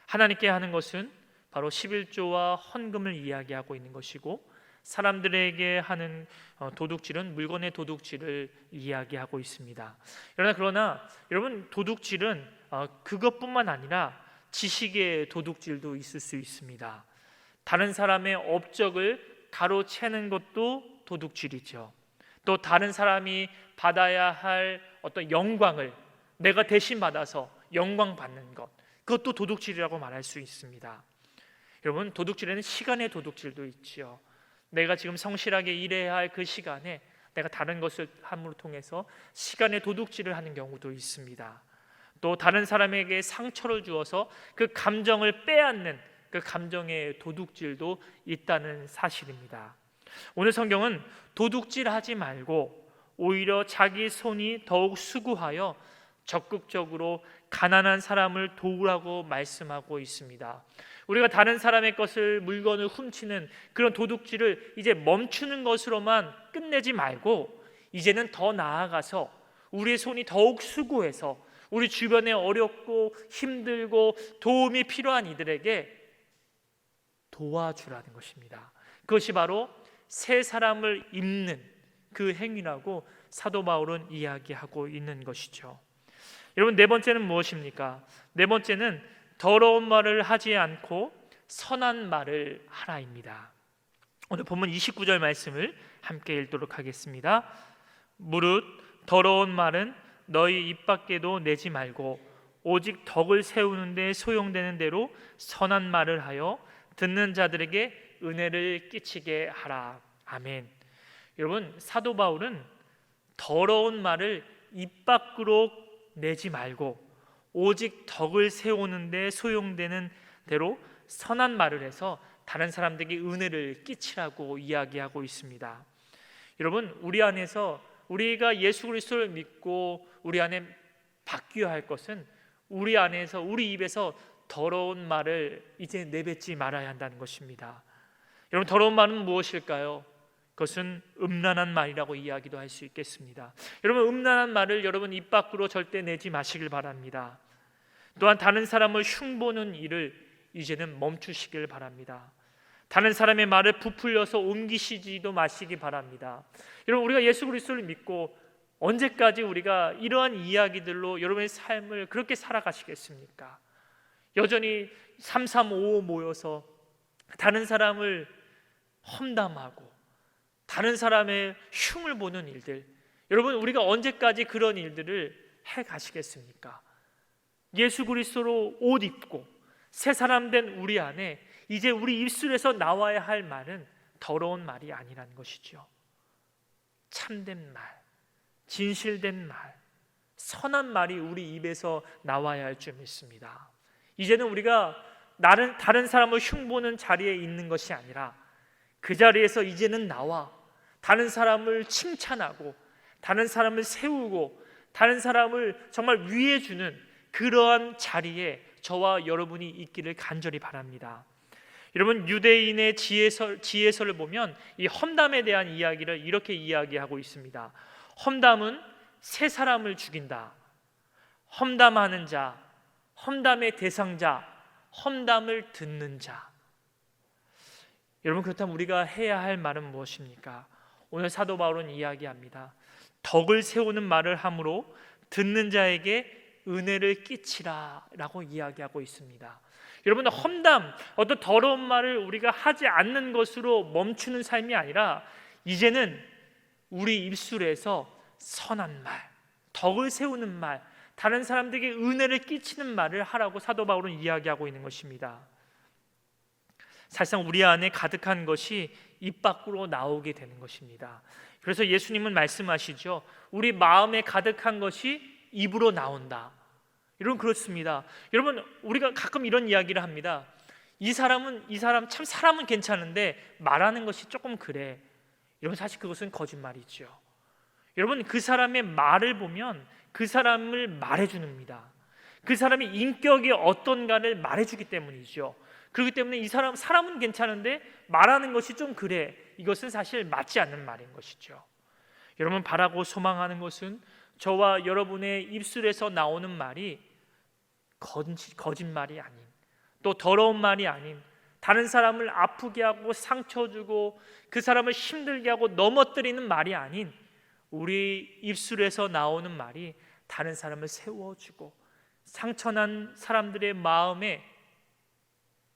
하나님께 하는 것은 바로 11조와 헌금을 이야기하고 있는 것이고, 사람들에게 하는 도둑질은 물건의 도둑질을 이야기하고 있습니다. 그러나 여러분, 도둑질은 그것뿐만 아니라 지식의 도둑질도 있을 수 있습니다. 다른 사람의 업적을 가로채는 것도 도둑질이죠. 또 다른 사람이 받아야 할 어떤 영광을 내가 대신 받아서 영광 받는 것, 그것도 도둑질이라고 말할 수 있습니다. 여러분, 도둑질에는 시간의 도둑질도 있지요. 내가 지금 성실하게 일해야 할 그 시간에 내가 다른 것을 함으로 통해서 시간의 도둑질을 하는 경우도 있습니다. 또 다른 사람에게 상처를 주어서 그 감정을 빼앗는 그 감정의 도둑질도 있다는 사실입니다. 오늘 성경은 도둑질하지 말고 오히려 자기 손이 더욱 수고하여 적극적으로 가난한 사람을 도우라고 말씀하고 있습니다. 우리가 다른 사람의 것을, 물건을 훔치는 그런 도둑질을 이제 멈추는 것으로만 끝내지 말고, 이제는 더 나아가서 우리의 손이 더욱 수고해서 우리 주변에 어렵고 힘들고 도움이 필요한 이들에게 도와주라는 것입니다. 그것이 바로 새 사람을 입는 그 행위라고 사도 바울은 이야기하고 있는 것이죠. 여러분, 네 번째는 무엇입니까? 네 번째는 더러운 말을 하지 않고 선한 말을 하라입니다. 오늘 본문 29절 말씀을 함께 읽도록 하겠습니다. 무릇 더러운 말은 너희 입 밖에도 내지 말고 오직 덕을 세우는 데 소용되는 대로 선한 말을 하여 듣는 자들에게 은혜를 끼치게 하라. 아멘. 여러분, 사도 바울은 더러운 말을 입 밖으로 내지 말고 오직 덕을 세우는 데 소용되는 대로 선한 말을 해서 다른 사람들에게 은혜를 끼치라고 이야기하고 있습니다. 여러분, 우리 안에서 우리가 예수 그리스도를 믿고 우리 안에 바뀌어야 할 것은 우리 안에서, 우리 입에서 더러운 말을 이제 내뱉지 말아야 한다는 것입니다. 여러분, 더러운 말은 무엇일까요? 그것은 음란한 말이라고 이야기도 할 수 있겠습니다. 여러분, 음란한 말을 여러분 입 밖으로 절대 내지 마시길 바랍니다. 또한 다른 사람을 흉보는 일을 이제는 멈추시길 바랍니다. 다른 사람의 말을 부풀려서 옮기시지도 마시기 바랍니다. 여러분, 우리가 예수 그리스도를 믿고 언제까지 우리가 이러한 이야기들로 여러분의 삶을 그렇게 살아가시겠습니까? 여전히 3355 모여서 다른 사람을 험담하고 다른 사람의 흉을 보는 일들, 여러분, 우리가 언제까지 그런 일들을 해 가시겠습니까? 예수 그리스도로 옷 입고 새 사람 된 우리 안에 이제 우리 입술에서 나와야 할 말은 더러운 말이 아니라는 것이죠. 참된 말, 진실된 말, 선한 말이 우리 입에서 나와야 할 줄 믿습니다. 이제는 우리가 다른 사람을 흉보는 자리에 있는 것이 아니라 그 자리에서 이제는 나와 다른 사람을 칭찬하고 다른 사람을 세우고 다른 사람을 정말 위해 주는 그러한 자리에 저와 여러분이 있기를 간절히 바랍니다. 여러분, 유대인의 지혜서를 보면 이 험담에 대한 이야기를 이렇게 이야기하고 있습니다. 험담은 새 사람을 죽인다. 험담하는 자, 험담의 대상자, 험담을 듣는 자. 여러분, 그렇다면 우리가 해야 할 말은 무엇입니까? 오늘 사도 바울은 이야기합니다. 덕을 세우는 말을 함으로 듣는 자에게 은혜를 끼치라 라고 이야기하고 있습니다. 여러분, 험담, 어떤 더러운 말을 우리가 하지 않는 것으로 멈추는 삶이 아니라 이제는 우리 입술에서 선한 말, 덕을 세우는 말, 다른 사람들에게 은혜를 끼치는 말을 하라고 사도 바울은 이야기하고 있는 것입니다. 사실상 우리 안에 가득한 것이 입 밖으로 나오게 되는 것입니다. 그래서 예수님은 말씀하시죠. 우리 마음에 가득한 것이 입으로 나온다. 여러분, 그렇습니다. 여러분, 우리가 가끔 이런 이야기를 합니다. 이 사람 참 사람은 괜찮은데 말하는 것이 조금 그래. 여러분, 사실 그것은 거짓말이죠. 여러분, 그 사람의 말을 보면 그 사람을 말해주는입니다. 그 사람의 인격이 어떤가를 말해주기 때문이죠. 그렇기 때문에 이 사람은 괜찮은데 말하는 것이 좀 그래, 이것은 사실 맞지 않는 말인 것이죠. 여러분, 바라고 소망하는 것은 저와 여러분의 입술에서 나오는 말이 거짓말이 아닌, 또 더러운 말이 아닌, 다른 사람을 아프게 하고 상처 주고 그 사람을 힘들게 하고 넘어뜨리는 말이 아닌, 우리 입술에서 나오는 말이 다른 사람을 세워주고 상처난 사람들의 마음에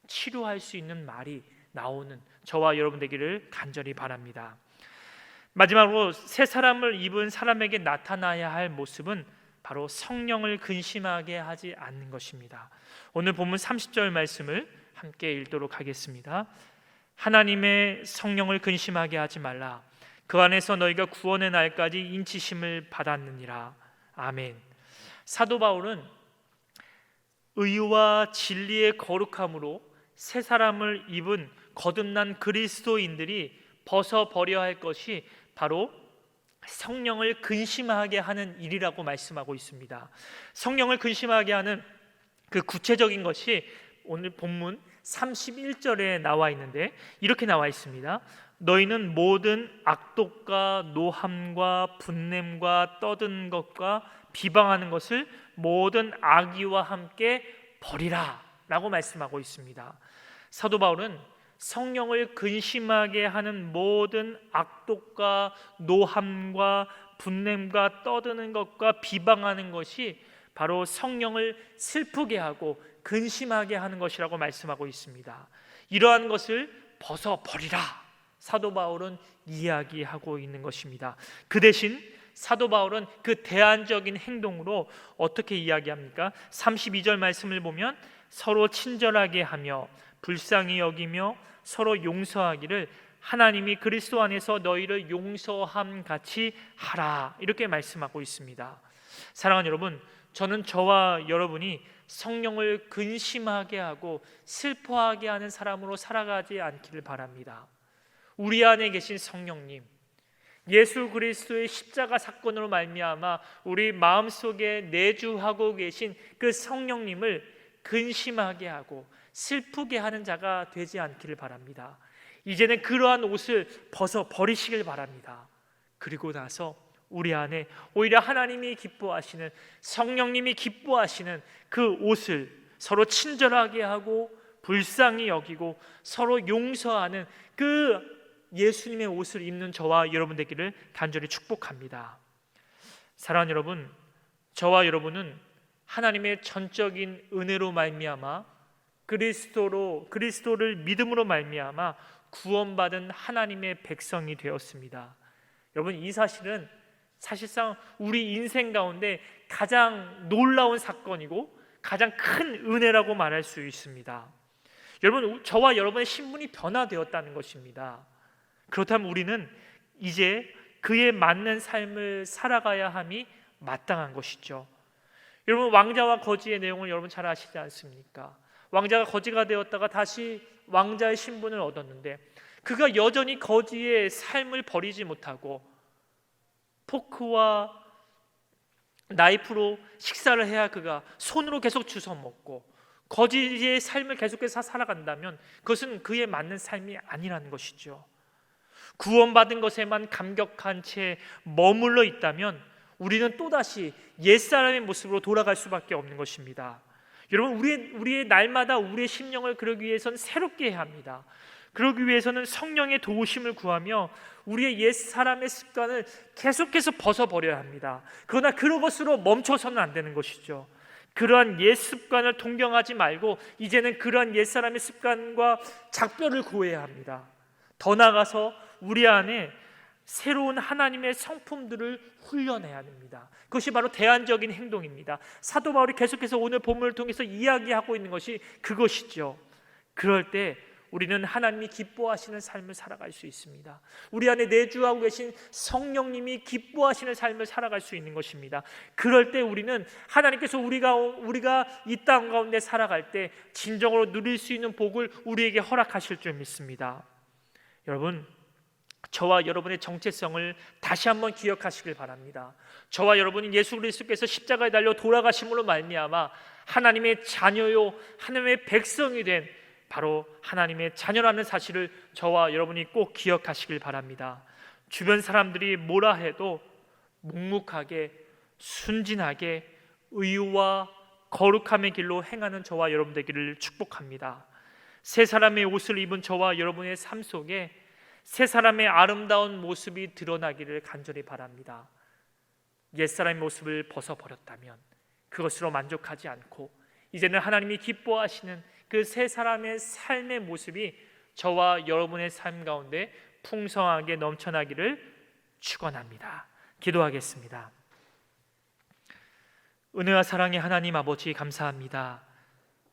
치료할 수 있는 말이 나오는 저와 여러분 되기를 간절히 바랍니다. 마지막으로 새 사람을 입은 사람에게 나타나야 할 모습은 바로 성령을 근심하게 하지 않는 것입니다. 오늘 본문 30절 말씀을 함께 읽도록 하겠습니다. 하나님의 성령을 근심하게 하지 말라. 그 안에서 너희가 구원의 날까지 인치심을 받았느니라. 아멘. 사도 바울은 의와 진리의 거룩함으로 새 사람을 입은 거듭난 그리스도인들이 벗어버려야 할 것이 바로 성령을 근심하게 하는 일이라고 말씀하고 있습니다. 성령을 근심하게 하는 그 구체적인 것이 오늘 본문 31절에 나와 있는데 이렇게 나와 있습니다. 너희는 모든 악독과 노함과 분냄과 떠든 것과 비방하는 것을 모든 악의와 함께 버리라 라고 말씀하고 있습니다. 사도 바울은 성령을 근심하게 하는 모든 악독과 노함과 분냄과 떠드는 것과 비방하는 것이 바로 성령을 슬프게 하고 근심하게 하는 것이라고 말씀하고 있습니다. 이러한 것을 벗어버리라, 사도 바울은 이야기하고 있는 것입니다. 그 대신 사도 바울은 그 대안적인 행동으로 어떻게 이야기합니까? 32절 말씀을 보면 서로 친절하게 하며 불쌍히 여기며 서로 용서하기를 하나님이 그리스도 안에서 너희를 용서함 같이 하라, 이렇게 말씀하고 있습니다. 사랑하는 여러분, 저는 저와 여러분이 성령을 근심하게 하고 슬퍼하게 하는 사람으로 살아가지 않기를 바랍니다. 우리 안에 계신 성령님, 예수 그리스도의 십자가 사건으로 말미암아 우리 마음속에 내주하고 계신 그 성령님을 근심하게 하고 슬프게 하는 자가 되지 않기를 바랍니다. 이제는 그러한 옷을 벗어 버리시길 바랍니다. 그리고 나서 우리 안에 오히려 하나님이 기뻐하시는, 성령님이 기뻐하시는 그 옷을 서로 친절하게 하고 불쌍히 여기고 서로 용서하는 그 예수님의 옷을 입는 저와 여러분 되기를 간절히 축복합니다. 사랑하는 여러분, 저와 여러분은 하나님의 전적인 은혜로 말미암아 그리스도를 믿음으로 말미암아 구원받은 하나님의 백성이 되었습니다. 여러분, 이 사실은 사실상 우리 인생 가운데 가장 놀라운 사건이고 가장 큰 은혜라고 말할 수 있습니다. 여러분, 저와 여러분의 신분이 변화되었다는 것입니다. 그렇다면 우리는 이제 그에 맞는 삶을 살아가야 함이 마땅한 것이죠. 여러분, 왕자와 거지의 내용을 여러분 잘 아시지 않습니까? 왕자가 거지가 되었다가 다시 왕자의 신분을 얻었는데 그가 여전히 거지의 삶을 버리지 못하고 포크와 나이프로 식사를 해야 그가 손으로 계속 주워 먹고 거지의 삶을 계속해서 살아간다면 그것은 그에 맞는 삶이 아니라는 것이죠. 구원받은 것에만 감격한 채 머물러 있다면 우리는 또다시 옛사람의 모습으로 돌아갈 수밖에 없는 것입니다. 여러분, 우리의 날마다 우리의 심령을 그러기 위해서는 새롭게 해야 합니다. 그러기 위해서는 성령의 도우심을 구하며 우리의 옛 사람의 습관을 계속해서 벗어버려야 합니다. 그러나 그것으로 멈춰서는 안 되는 것이죠. 그러한 옛 습관을 동경하지 말고 이제는 그러한 옛 사람의 습관과 작별을 구해야 합니다. 더 나아가서 우리 안에 새로운 하나님의 성품들을 훈련해야 합니다. 그것이 바로 대안적인 행동입니다. 사도 바울이 계속해서 오늘 본문을 통해서 이야기하고 있는 것이 그것이죠. 그럴 때 우리는 하나님이 기뻐하시는 삶을 살아갈 수 있습니다. 우리 안에 내주하고 계신 성령님이 기뻐하시는 삶을 살아갈 수 있는 것입니다. 그럴 때 우리는 하나님께서 우리가 이 땅 가운데 살아갈 때 진정으로 누릴 수 있는 복을 우리에게 허락하실 줄 믿습니다. 여러분, 저와 여러분의 정체성을 다시 한번 기억하시길 바랍니다. 저와 여러분이 예수 그리스도께서 십자가에 달려 돌아가심으로 말미암아 하나님의 자녀요 하나님의 백성이 된 바로 하나님의 자녀라는 사실을 저와 여러분이 꼭 기억하시길 바랍니다. 주변 사람들이 뭐라 해도 묵묵하게 순진하게 의와 거룩함의 길로 행하는 저와 여러분 되기를 축복합니다. 새 사람의 옷을 입은 저와 여러분의 삶 속에 새 사람의 아름다운 모습이 드러나기를 간절히 바랍니다. 옛사람의 모습을 벗어버렸다면 그것으로 만족하지 않고 이제는 하나님이 기뻐하시는 그 새 사람의 삶의 모습이 저와 여러분의 삶 가운데 풍성하게 넘쳐나기를 축원합니다. 기도하겠습니다. 은혜와 사랑의 하나님 아버지, 감사합니다.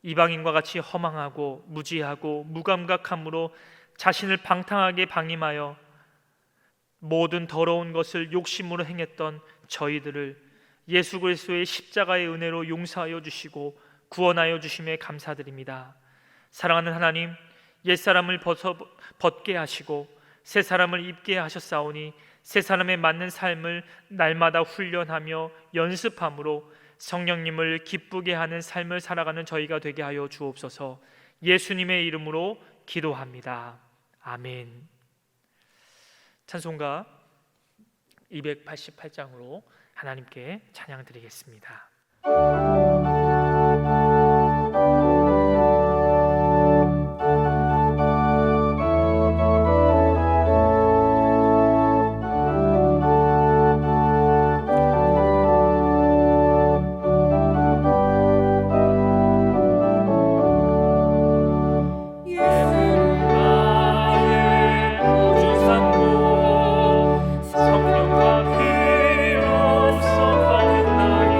이방인과 같이 허망하고 무지하고 무감각함으로 자신을 방탕하게 방임하여 모든 더러운 것을 욕심으로 행했던 저희들을 예수 그리스도의 십자가의 은혜로 용서하여 주시고 구원하여 주심에 감사드립니다. 사랑하는 하나님, 옛사람을 벗게 하시고 새 사람을 입게 하셨사오니 새 사람에 맞는 삶을 날마다 훈련하며 연습함으로 성령님을 기쁘게 하는 삶을 살아가는 저희가 되게 하여 주옵소서. 예수님의 이름으로 기도합니다. 아멘. 찬송가 288장으로 하나님께 찬양 드리겠습니다. 성령과 피로써 거듭나니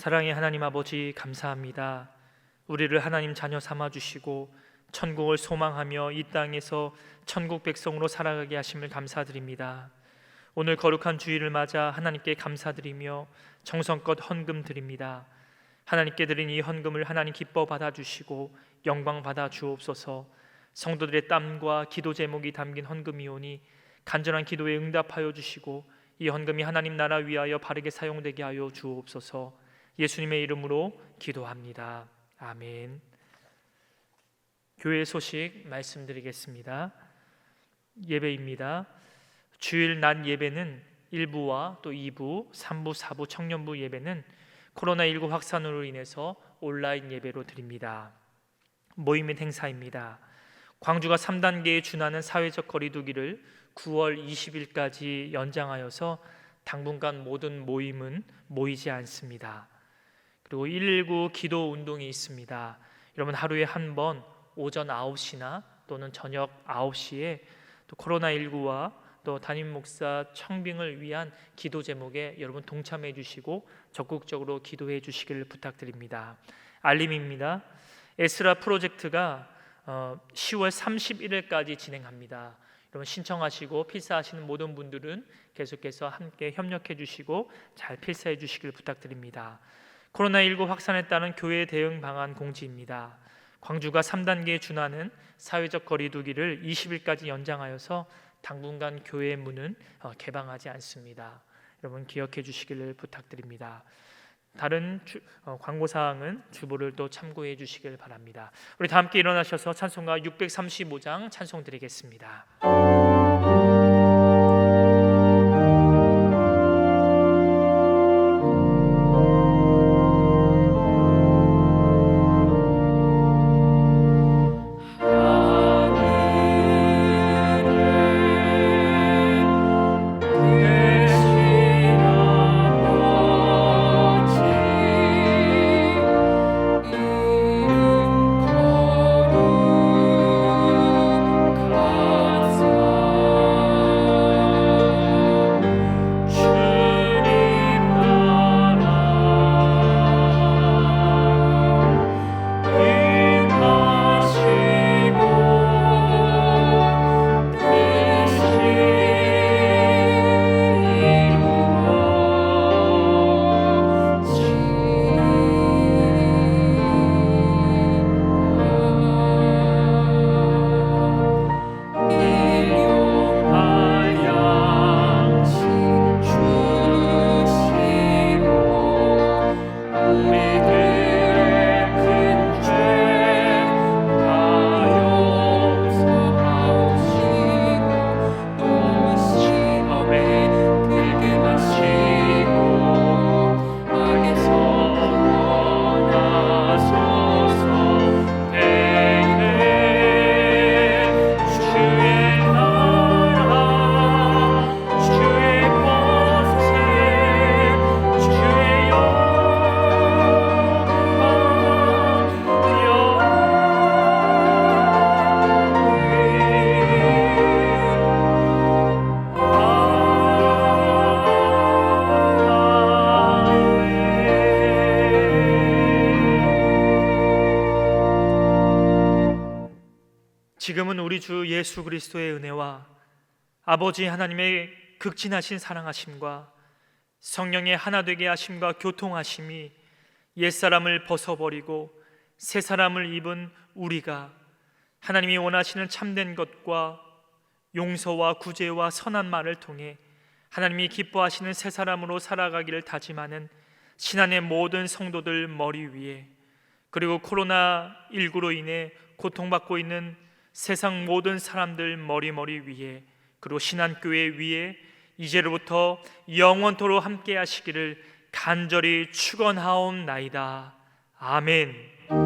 사랑의 하나님 아버지, 감사합니다. 우리를 하나님 자녀 삼아 주시고 천국을 소망하며 이 땅에서 천국 백성으로 살아가게 하심을 감사드립니다. 오늘 거룩한 주일을 맞아 하나님께 감사드리며 정성껏 헌금 드립니다. 하나님께 드린 이 헌금을 하나님 기뻐 받아주시고 영광 받아 주옵소서. 성도들의 땀과 기도 제목이 담긴 헌금이오니 간절한 기도에 응답하여 주시고 이 헌금이 하나님 나라 위하여 바르게 사용되게 하여 주옵소서. 예수님의 이름으로 기도합니다. 아멘. 교회 소식 말씀드리겠습니다. 예배입니다. 주일 낮 예배는 1부와 또 2부, 3부, 4부 청년부 예배는 코로나19 확산으로 인해서 온라인 예배로 드립니다. 모임 및 행사입니다. 광주가 3단계에 준하는 사회적 거리두기를 9월 20일까지 연장하여서 당분간 모든 모임은 모이지 않습니다. 그리고 119 기도 운동이 있습니다. 여러분 하루에 한 번 오전 9시나 또는 저녁 9시에 또 코로나19와 또 담임 목사 청빙을 위한 기도 제목에 여러분 동참해 주시고 적극적으로 기도해 주시기를 부탁드립니다. 알림입니다. 에스라 프로젝트가 10월 31일까지 진행합니다. 여러분 신청하시고 필사하시는 모든 분들은 계속해서 함께 협력해 주시고 잘 필사해 주시길 부탁드립니다. 코로나19 확산에 따른 교회 대응 방안 공지입니다. 광주가 3단계에 준하는 사회적 거리두기를 20일까지 연장하여서 당분간 교회 문은 개방하지 않습니다. 여러분 기억해 주시기를 부탁드립니다. 다른 광고사항은 주보를 또 참고해 주시길 바랍니다. 우리 다 함께 일어나셔서 찬송가 635장 찬송 드리겠습니다. 지금은 우리 주 예수 그리스도의 은혜와 아버지 하나님의 극진하신 사랑하심과 성령의 하나 되게 하심과 교통하심이 옛사람을 벗어버리고 새 사람을 입은 우리가 하나님이 원하시는 참된 것과 용서와 구제와 선한 말을 통해 하나님이 기뻐하시는 새 사람으로 살아가기를 다짐하는 신안의 모든 성도들 머리 위에, 그리고 코로나19로 인해 고통받고 있는 세상 모든 사람들 머리 위에, 그리고 신안교회 위에 이제로부터 영원토로 함께 하시기를 간절히 축원하옵나이다. 아멘.